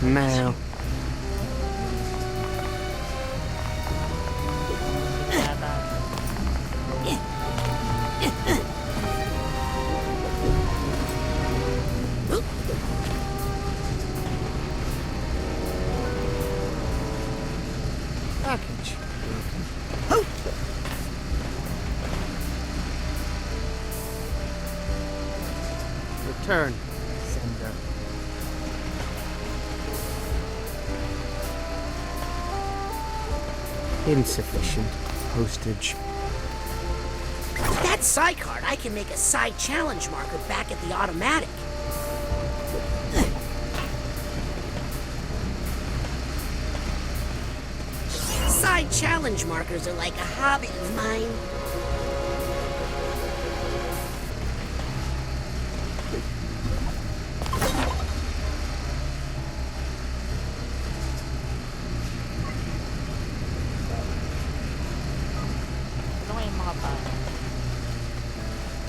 Now. Package. Return. Sender. Insufficient postage. With that psi card, I can make a psi challenge marker back at the automatic. Psi challenge markers are like a hobby of mine.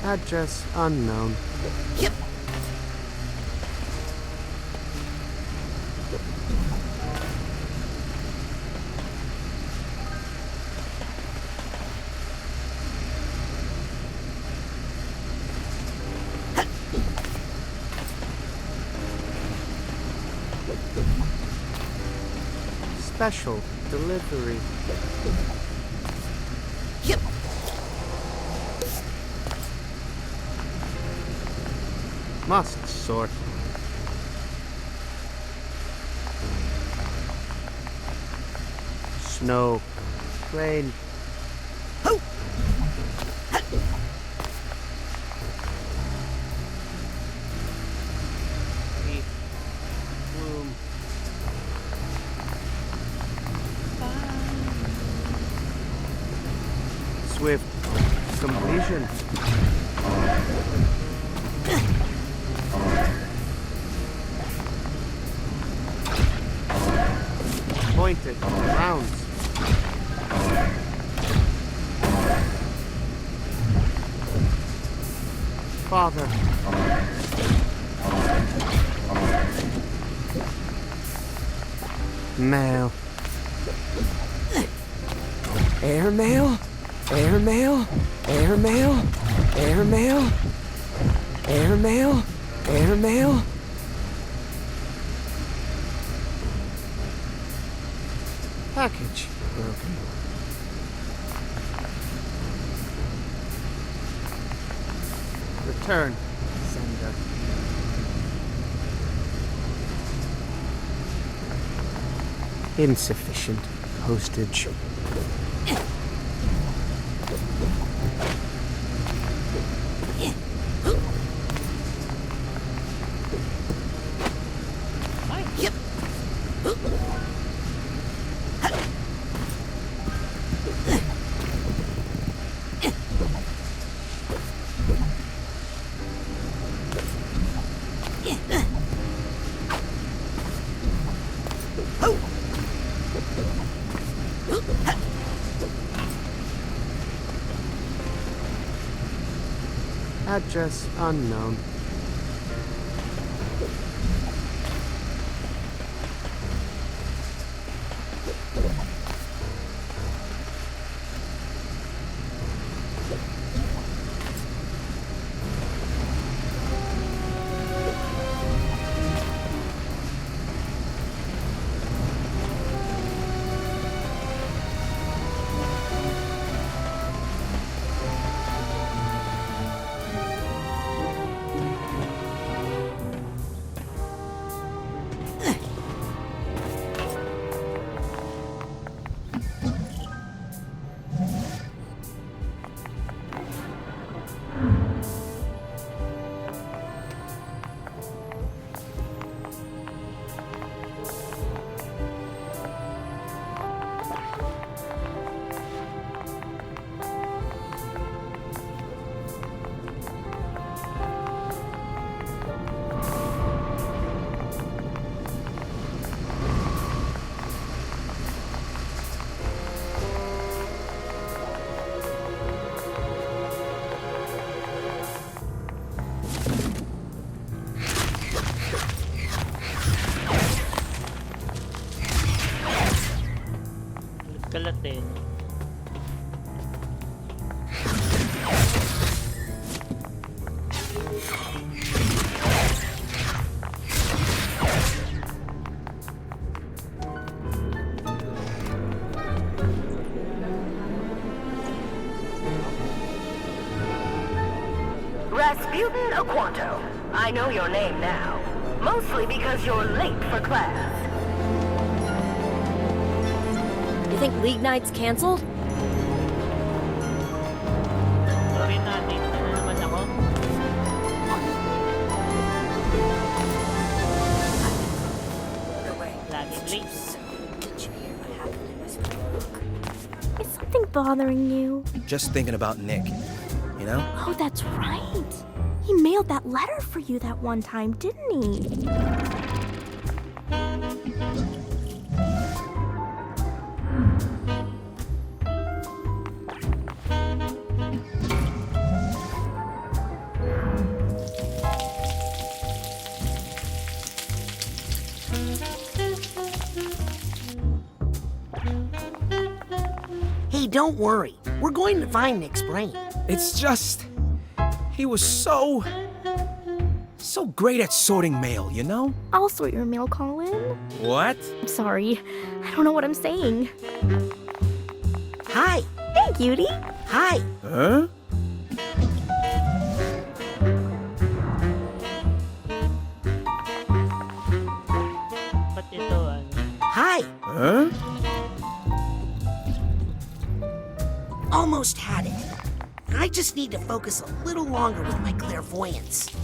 Address unknown. Yep. Special delivery. Yep. Must sort. Snow. Rain. Leaf. Bloom. Swift. Completion. Pointed. Rounds. Father. Mail. Airmail? Airmail? Airmail? Airmail? Airmail? Airmail? Package broken. Return. Sender. Insufficient postage. Address unknown. Kalat eh. Rasputin Aquanto. I know your name now. Mostly because you're late for class. You think League Night's canceled? Sorry na, late na naman ako. Laging late. Is something bothering you? Just thinking about Nick, you know? Oh, that's right. He mailed that letter for you that one time, didn't he? Hey, don't worry. We're going to find Nick's brain. It's just... he was so great at sorting mail, you know? I'll sort your mail, Colin. What? I'm sorry. I don't know what I'm saying. Hi. Hey, cutie. Hi. Huh? Ba't ito, ano? Hi. Huh? Almost had it. I just need to focus a little longer with my clairvoyance.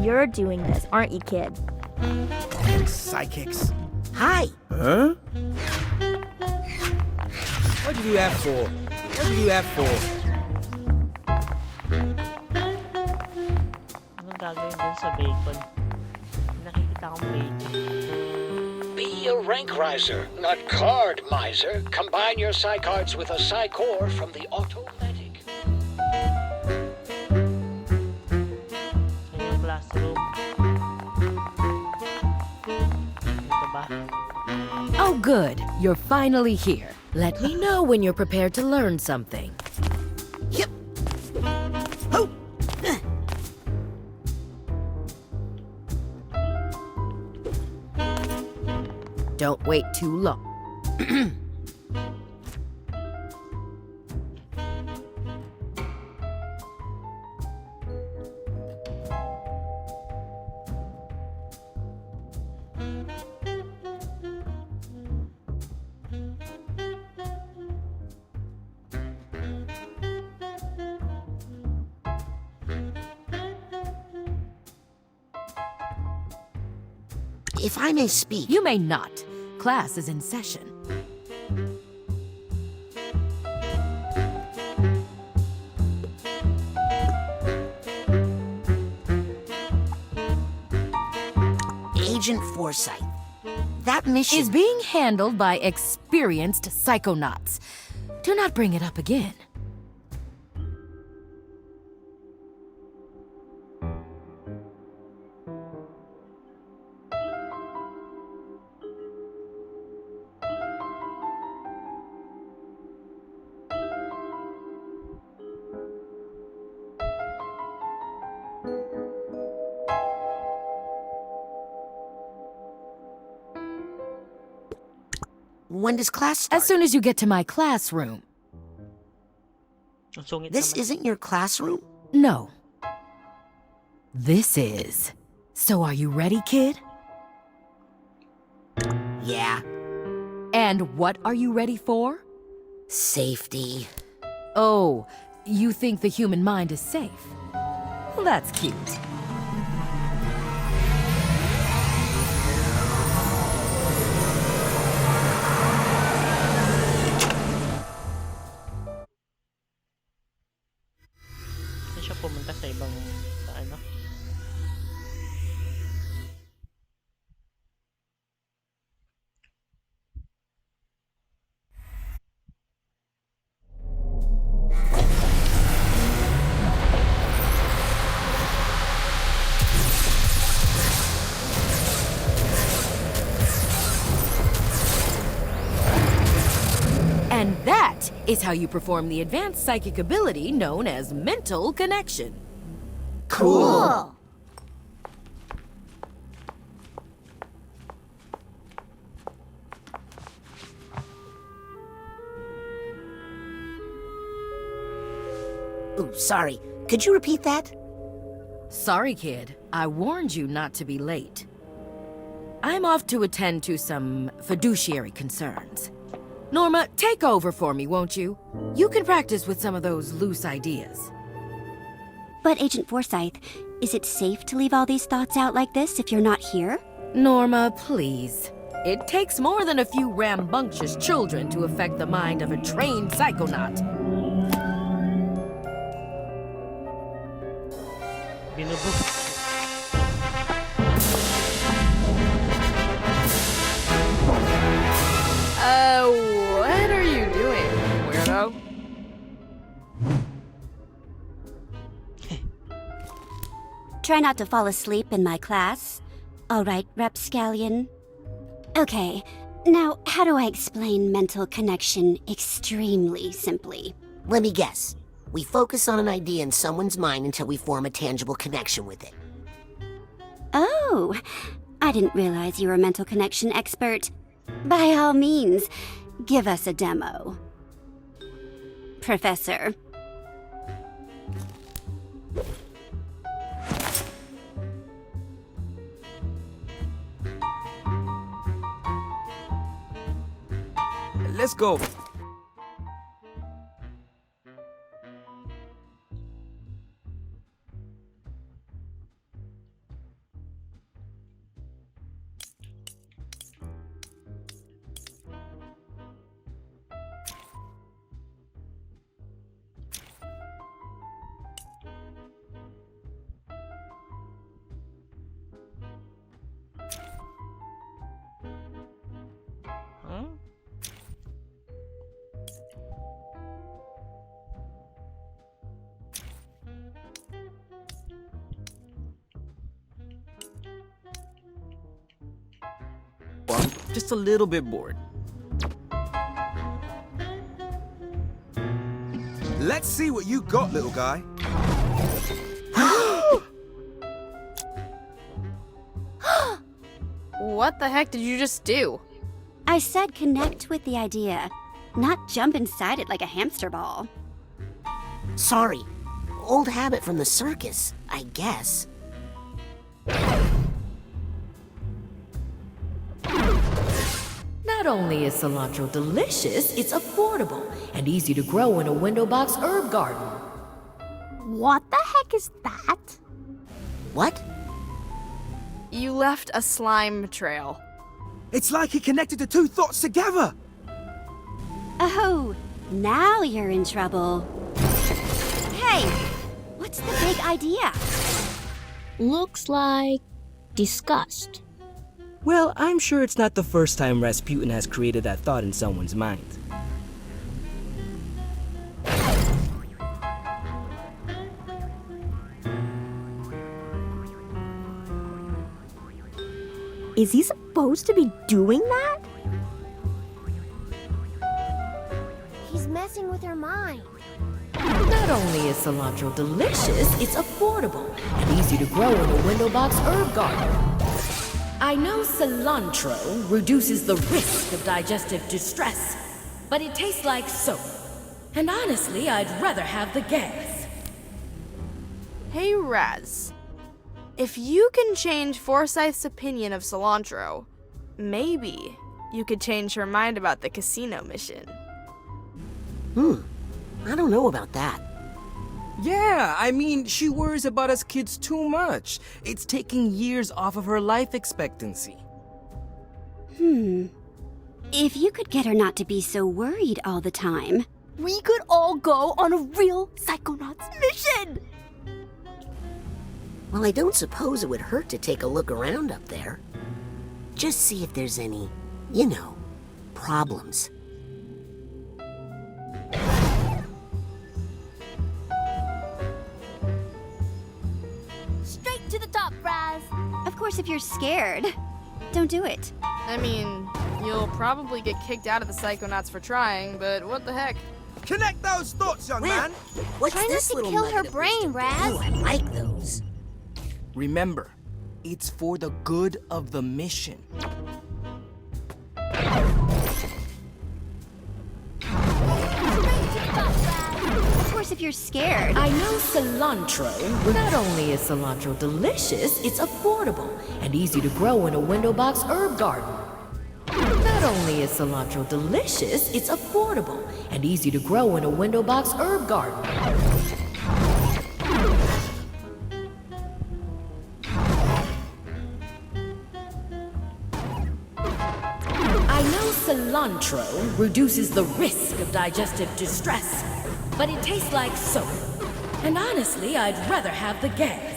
You're doing this, aren't you, kid? Psychics. Hi. Huh? What did you have for? What did you have for? Anong gagawin dun sa bacon? Nakikita kong bacon. Be a rank riser, not card miser. Combine your Psy cards with a Psy core from the Automatic. Sa yung classroom. Ito ba? Oh, good. You're finally here. Let me know when you're prepared to learn something. Yep. Oh. Don't wait too long. If I may speak. You may not. Class is in session. Agent Forsyth. That mission is being handled by experienced Psychonauts. Do not bring it up again. When does class start? As soon as you get to my classroom. This isn't your classroom? No. This is. So are you ready, kid? Yeah. And what are you ready for? Safety. Oh, you think the human mind is safe? Well, that's cute. Pumunta sa ibang ano. And that is how you perform the advanced psychic ability known as mental connection. Cool. Ooh, sorry. Could you repeat that? Sorry, kid. I warned you not to be late. I'm off to attend to some fiduciary concerns. Norma, take over for me, won't you? You can practice with some of those loose ideas. But Agent Forsyth, is it safe to leave all these thoughts out like this if you're not here? Norma, please. It takes more than a few rambunctious children to affect the mind of a trained psychonaut. What are you doing, weirdo? Try not to fall asleep in my class. All right, Rapscallion. Okay, now how do I explain mental connection extremely simply? Let me guess. We focus on an idea in someone's mind until we form a tangible connection with it. Oh, I didn't realize you were a mental connection expert. By all means, give us a demo. Professor. Let's go. I'm just a little bit bored. Let's see what you got, little guy. What the heck did you just do? I said connect with the idea, not jump inside it like a hamster ball. Sorry. Old habit from the circus, I guess. Not only is cilantro delicious, it's affordable and easy to grow in a window box herb garden. What the heck is that? What? You left a slime trail. It's like he connected the two thoughts together. Oh, now you're in trouble. Hey, what's the big idea? Looks like disgust. Well, I'm sure it's not the first time Rasputin has created that thought in someone's mind. Is he supposed to be doing that? He's messing with her mind. Not only is cilantro delicious, it's affordable and easy to grow in a window box herb garden. I know cilantro reduces the risk of digestive distress, but it tastes like soap. And honestly, I'd rather have the gas. Hey, Raz. If you can change Forsyth's opinion of cilantro, maybe you could change her mind about the casino mission. I don't know about that. Yeah, I mean, she worries about us kids too much. It's taking years off of her life expectancy. If you could get her not to be so worried all the time. We could all go on a real Psychonauts mission! Well, I don't suppose it would hurt to take a look around up there. Just see if there's any, problems. To the top, Raz. Of course, if you're scared, don't do it. I mean, You'll probably get kicked out of the Psychonauts for trying, but what the heck? Connect those thoughts, young man! What's Try not this to little kill her nugget of brain, wisdom? Raz. Ooh, I like those. Remember, it's for the good of the mission. Of course, if you're scared. I know cilantro. Not only is cilantro delicious, it's affordable and easy to grow in a window box herb garden. Not only is cilantro delicious, it's affordable and easy to grow in a window box herb garden. I know cilantro reduces the risk of digestive distress, but it tastes like soap. And honestly, I'd rather have the gas.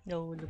Nahulog.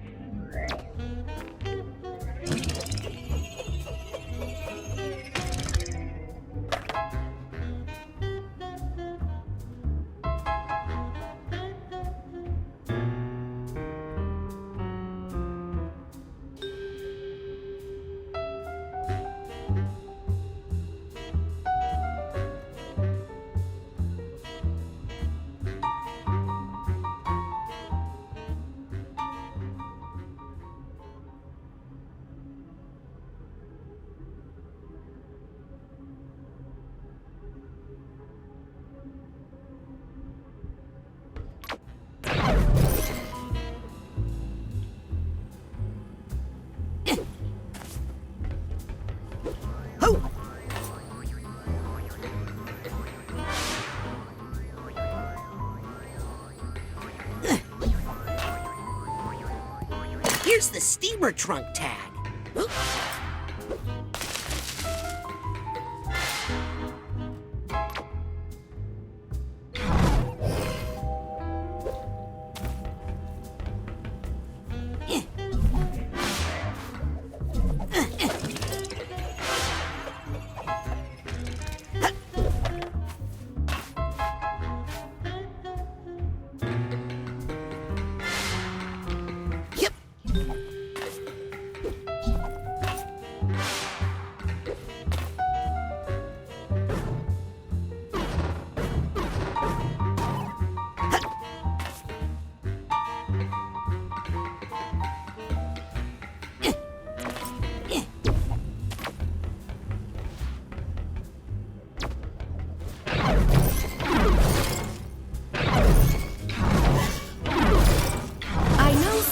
Here's the steamer trunk tag. Oop.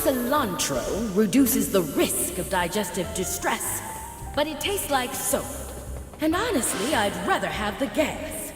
Cilantro reduces the risk of digestive distress, but it tastes like soap. And honestly, I'd rather have the gas.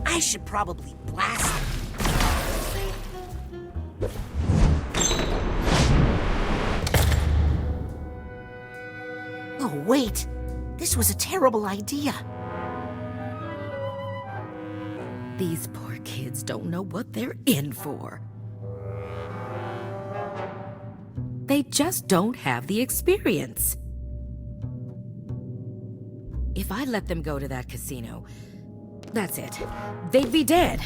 I should probably blast him. Oh, wait. This was a terrible idea. These poor kids don't know what they're in for. They just don't have the experience. If I let them go to that casino, that's it. They'd be dead.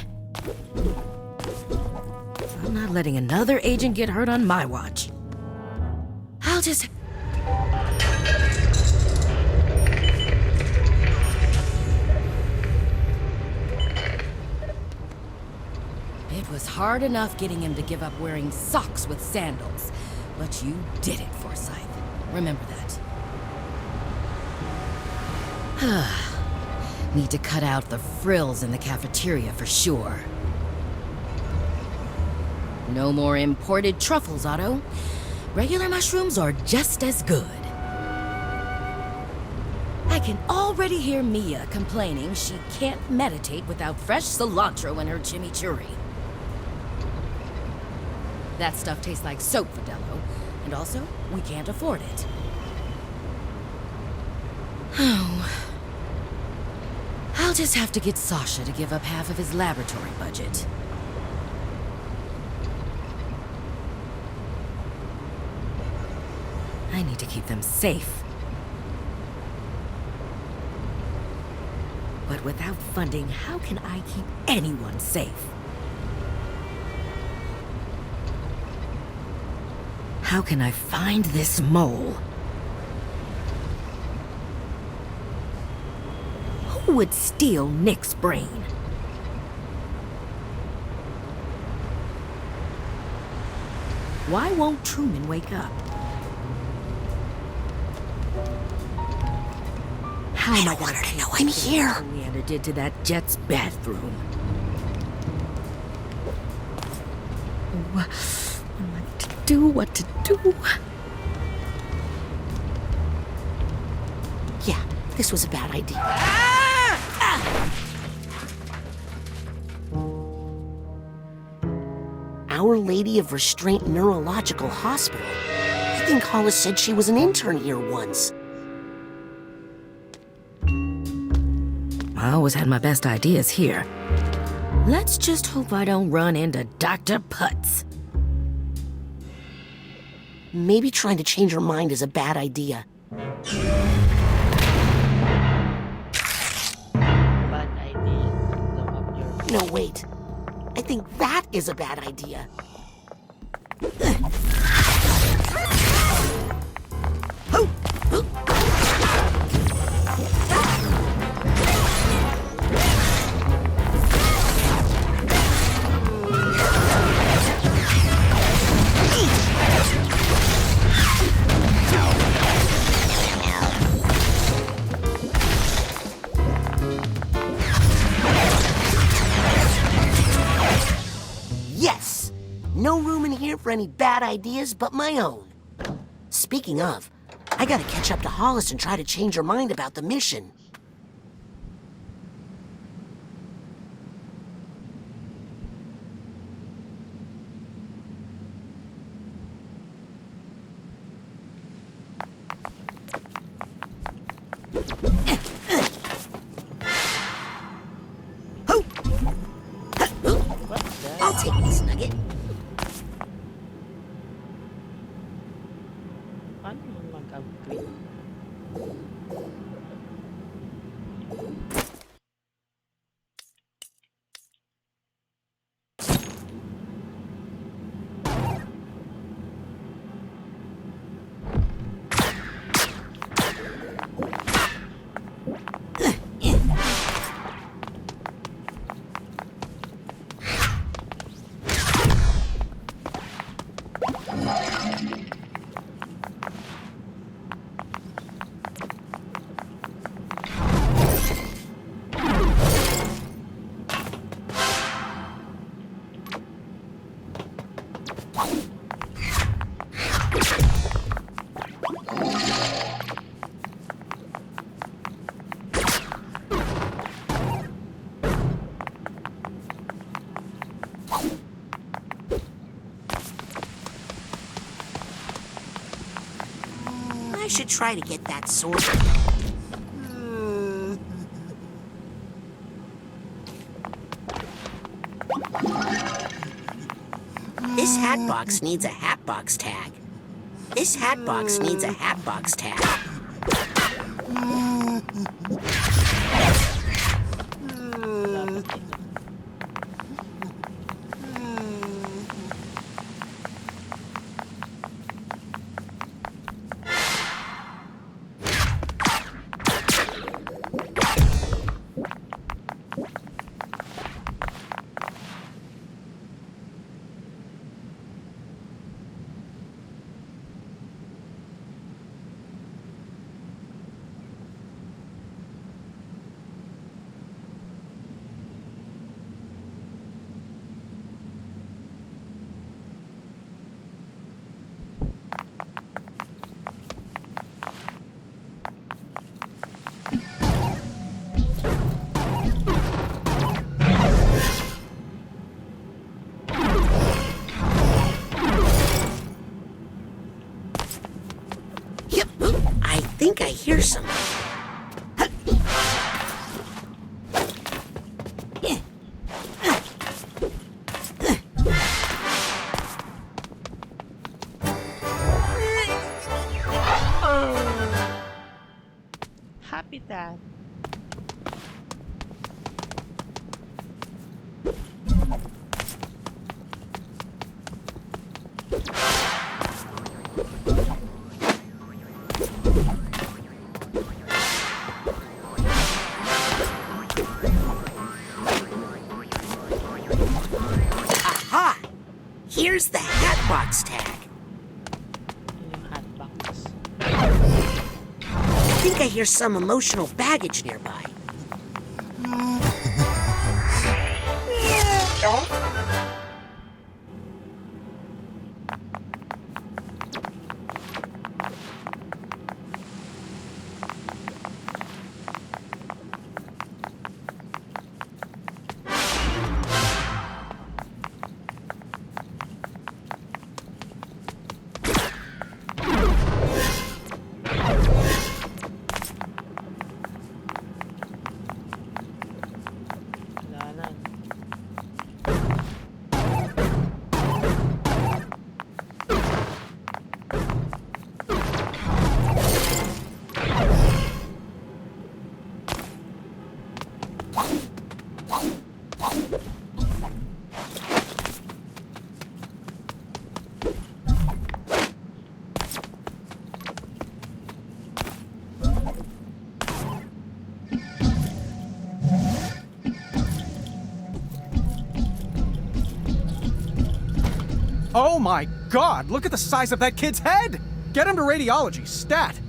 I'm not letting another agent get hurt on my watch. I'll just... It was hard enough getting him to give up wearing socks with sandals, but you did it, Forsyth. Remember that. Need to cut out the frills in the cafeteria for sure. No more imported truffles, Otto. Regular mushrooms are just as good. I can already hear Mia complaining she can't meditate without fresh cilantro in her chimichurri. That stuff tastes like soap, Fidello, and also, we can't afford it. Oh. I'll just have to get Sasha to give up half of his laboratory budget. I need to keep them safe. But without funding, how can I keep anyone safe? How can I find this mole? Who would steal Nick's brain? Why won't Truman wake up? How am I gonna know I'm here? Leander did to that Jet's bathroom. What to do? What to do? Yeah, this was a bad idea. Our Lady of Restraint Neurological Hospital. I think Hollis said she was an intern here once. I always had my best ideas here. Let's just hope I don't run into Dr. Putz. Maybe trying to change her mind is a bad idea. Bad idea. Blow up your... No, wait. I think that is a bad idea. No room in here for any bad ideas but my own. Speaking of, I gotta catch up to Hollis and try to change her mind about the mission. I'll take this nugget. Paano mag-upgrade? I should try to get that sword. This hat box needs a hat box tag. This hat box needs a hat box tag. I think I hear something. Happy Dad. Aha! Here's the hat box tag. Yung hat box. I think I hear some emotional baggage nearby. Wala na. Oh my god, look at the size of that kid's head! Get him to radiology, stat!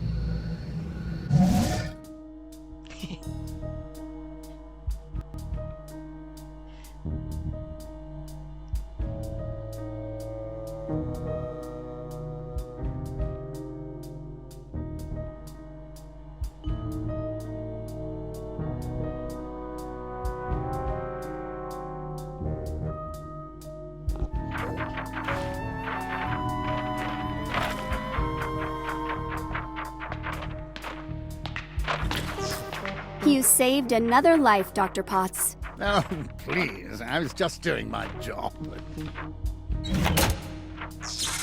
You saved another life, Dr. Potts. Oh, please. I was just doing my job.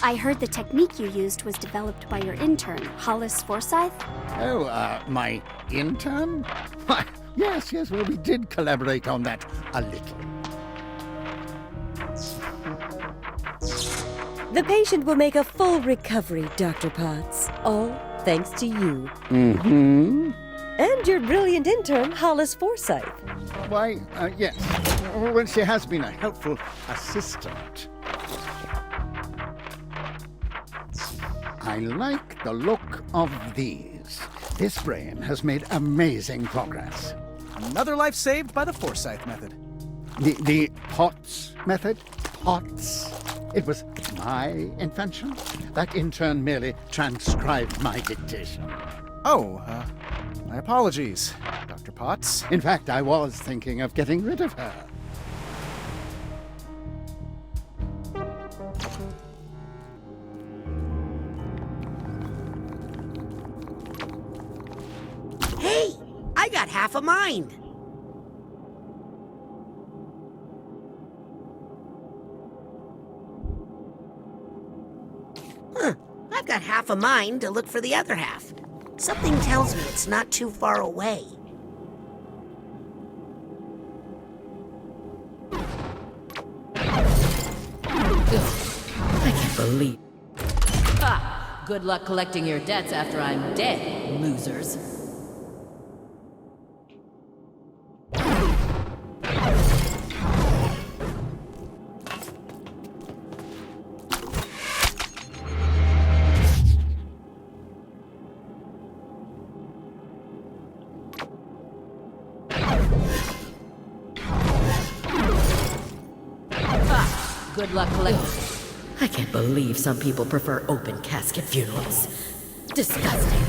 I heard the technique you used was developed by your intern, Hollis Forsyth. Oh, my intern? Why, yes, well, we did collaborate on that a little. The patient will make a full recovery, Dr. Potts. All thanks to you. Mm-hmm. And your brilliant intern, Hollis Forsyth. Why, yes. Well, she has been a helpful assistant. I like the look of these. This brain has made amazing progress. Another life saved by the Forsyth method. The Potts method? Potts? It was my invention. That intern merely transcribed my dictation. Oh, my apologies, Dr. Potts. In fact, I was thinking of getting rid of her. Hey, I got half a mind. I've got half a mind to look for the other half. Something tells me it's not too far away. I can't believe. Ha! Good luck collecting your debts after I'm dead, losers. Good luck collecting. I can't believe some people prefer open casket funerals. Disgusting.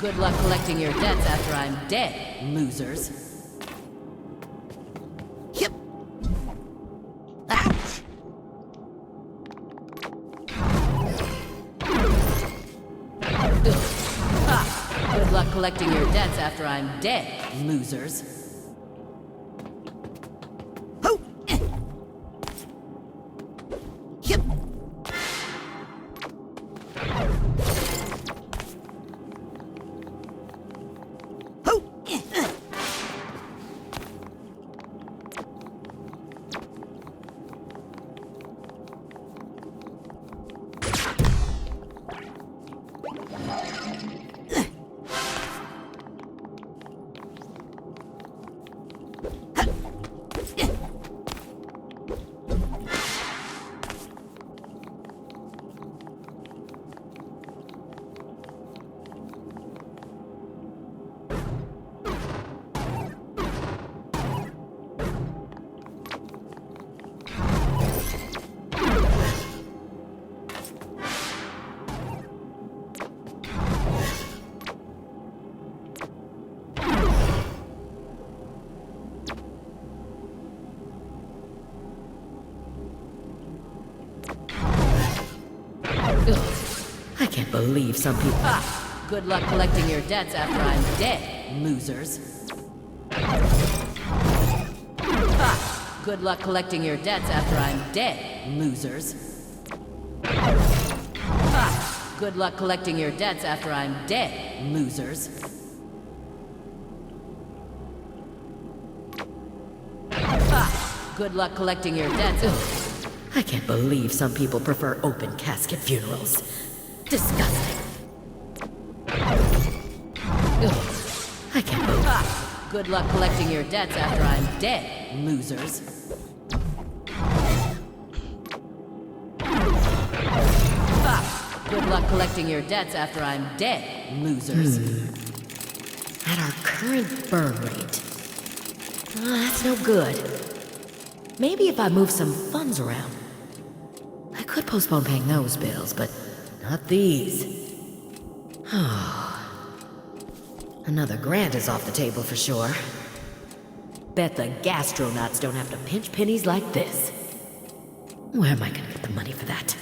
Good luck collecting your debts after I'm dead, losers. Yep. Ouch. Good luck collecting your debts after I'm dead, losers. Yep. I can't believe some people. Good luck collecting your debts after I'm dead, losers. Good luck collecting your debts after I'm dead, losers. Good luck collecting your debts after I'm dead, losers. Good luck collecting your debts. I can't believe some people prefer open casket funerals. Disgusting. I can't believe. Good luck collecting your debts after I'm dead, losers. Good luck collecting your debts after I'm dead, losers. At our current burn rate. That's no good. Maybe if I move some funds around. I could postpone paying those bills, but not these. Another grant is off the table for sure. Bet the gastronauts don't have to pinch pennies like this. Where am I gonna get the money for that?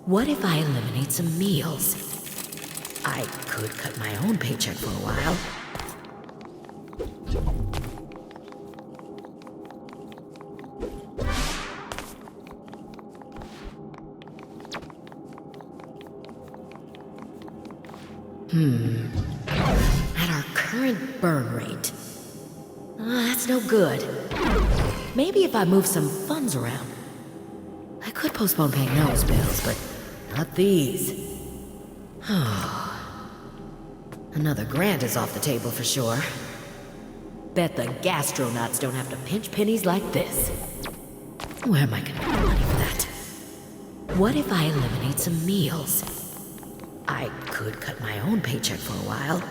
What if I eliminate some meals? I could cut my own paycheck for a while. At our current burn rate. That's no good. Maybe if I move some funds around. I could postpone paying those bills, but not these. Another grant is off the table for sure. Bet the gastronauts don't have to pinch pennies like this. Where am I gonna get the money for that? What if I eliminate some meals? I could cut my own paycheck for a while.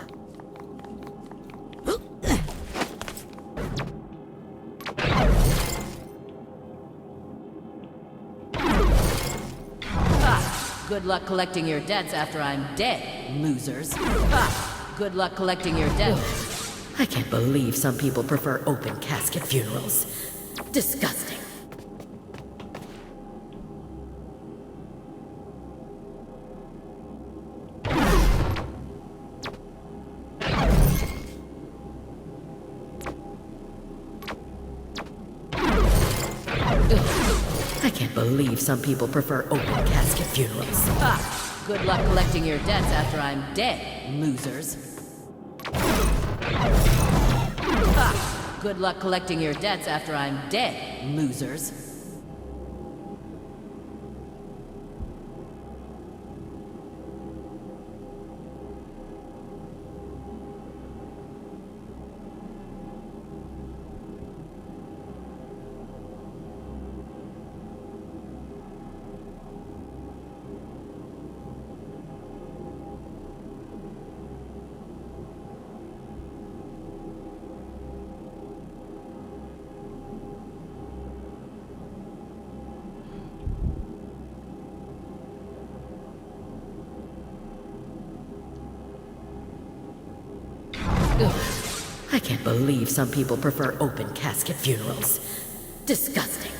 Good luck collecting your debts after I'm dead, losers. Good luck collecting your debts. I can't believe some people prefer open casket funerals. Disgusting. I can't believe some people prefer open casket funerals. Good luck collecting your debts after I'm dead, losers. Good luck collecting your debts after I'm dead, losers. I can't believe some people prefer open casket funerals. Disgusting.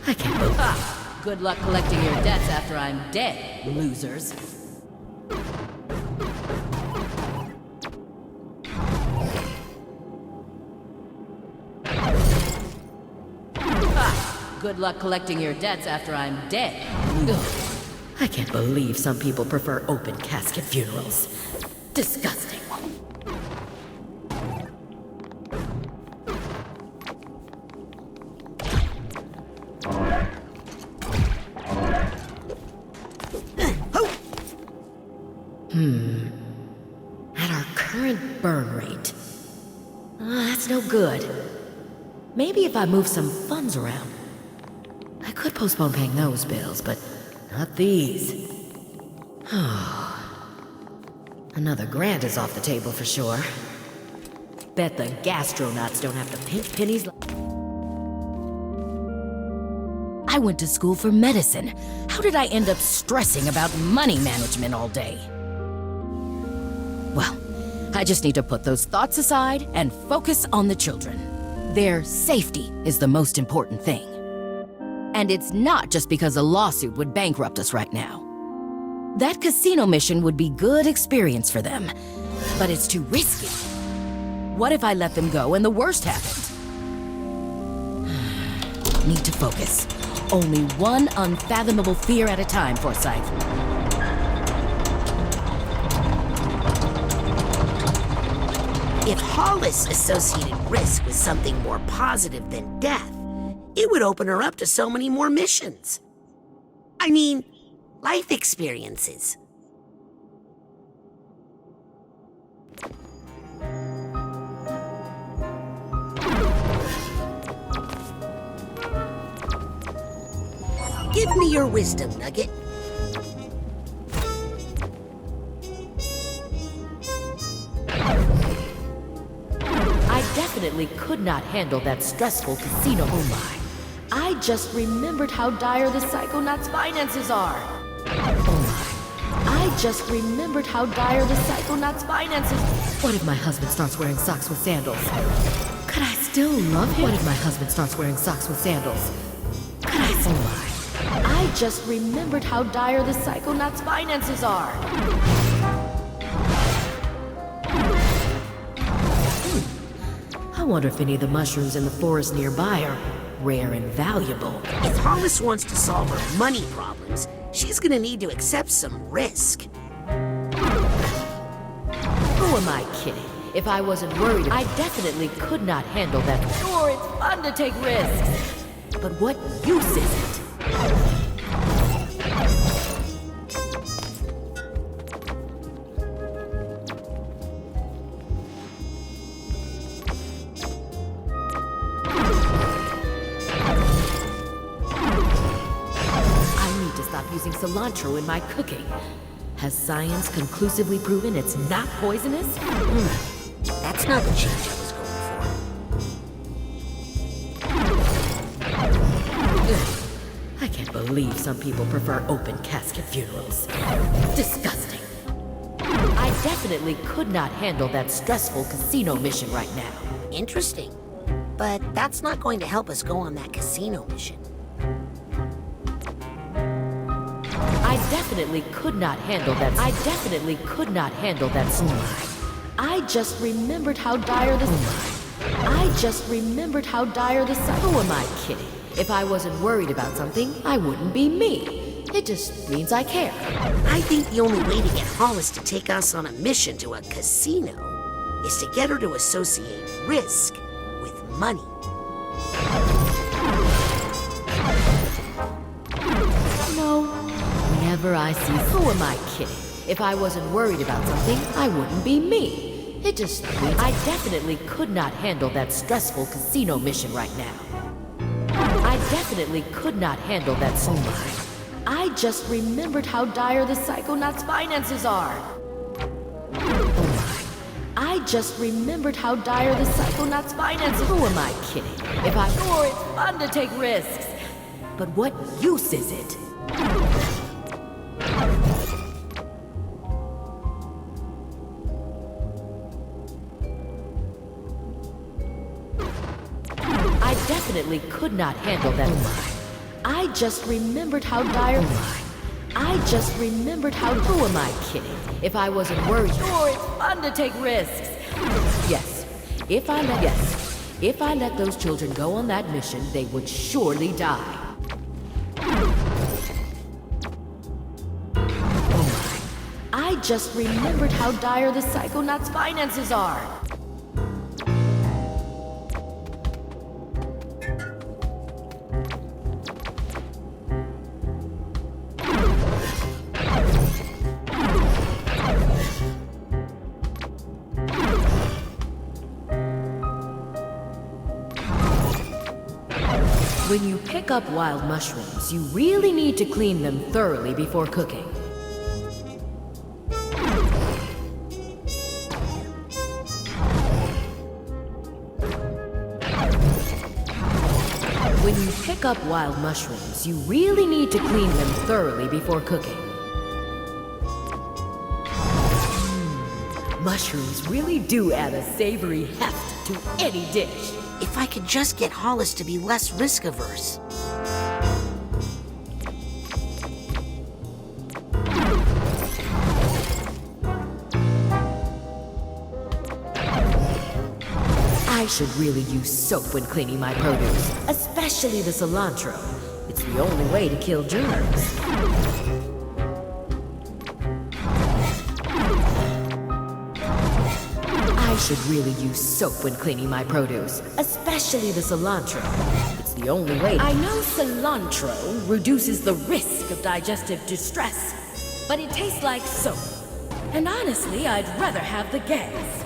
I can't believe. Good luck collecting your debts after I'm dead, losers. Good luck collecting your debts after I'm dead. I can't believe some people prefer open casket funerals. Disgusting. At our current burn rate. That's no good. Maybe if I move some funds around. I could postpone paying those bills, but not these. Another grant is off the table for sure. Bet the gastronauts don't have to pinch pennies. I went to school for medicine. How did I end up stressing about money management all day? Well, I just need to put those thoughts aside and focus on the children. Their safety is the most important thing. And it's not just because a lawsuit would bankrupt us right now. That casino mission would be good experience for them, but it's too risky. What if I let them go and the worst happened? Need to focus. Only one unfathomable fear at a time, Forsyth. If Hollis associated risk with something more positive than death, it would open her up to so many more missions. I mean, life experiences. Give me your wisdom, Nugget. I definitely could not handle that stressful casino. Oh my. I just remembered how dire the Psychonauts' finances are. Oh my. I just remembered how dire the Psychonauts' finances. What if my husband starts wearing socks with sandals? Could I still love him? What if my husband starts wearing socks with sandals? Could I? Oh my. I just remembered how dire the Psychonauts' finances are. I wonder if any of the mushrooms in the forest nearby are rare and valuable. If Hollis wants to solve her money problems, she's gonna need to accept some risk. Who am I kidding? If I wasn't worried, I definitely could not handle that. Sure, it's fun to take risks. But what use is it? Using cilantro in my cooking. Has science conclusively proven it's not poisonous? That's not the change I was going for. I can't believe some people prefer open casket funerals. Disgusting. I definitely could not handle that stressful casino mission right now. Interesting. But that's not going to help us go on that casino mission. I definitely could not handle that. I definitely could not handle that. Oh my. I just remembered how dire the. Oh my. I just remembered how dire the. Who am I kidding? If I wasn't worried about something, I wouldn't be me. It just means I care. I think the only way to get Hollis to take us on a mission to a casino is to get her to associate risk with money. No. Whenever I see, who am I kidding? If I wasn't worried about something, I wouldn't be me. It just means I definitely could not handle that stressful casino mission right now. I definitely could not handle that. Oh my. I just remembered how dire the Psychonauts' finances are. Oh my. I just remembered how dire the Psychonauts' finances. Who am I kidding? If I sure it's fun to take risks. But what use is it? I definitely could not handle that. Oh my. I just remembered how dire. Oh my. I just remembered how. Who am I kidding? If I wasn't worried. Sure, it's fun to take risks. Yes. If I let those children go on that mission, they would surely die. I just remembered how dire the Psychonauts' finances are. When you pick up wild mushrooms, you really need to clean them thoroughly before cooking. When you pick up wild mushrooms, you really need to clean them thoroughly before cooking. Mushrooms really do add a savory heft to any dish. If I could just get Hollis to be less risk-averse. I should really use soap when cleaning my produce, especially the cilantro. It's the only way to kill germs. I should really use soap when cleaning my produce, especially the cilantro. It's the only way. I know cilantro reduces the risk of digestive distress, but it tastes like soap. And honestly, I'd rather have the gas.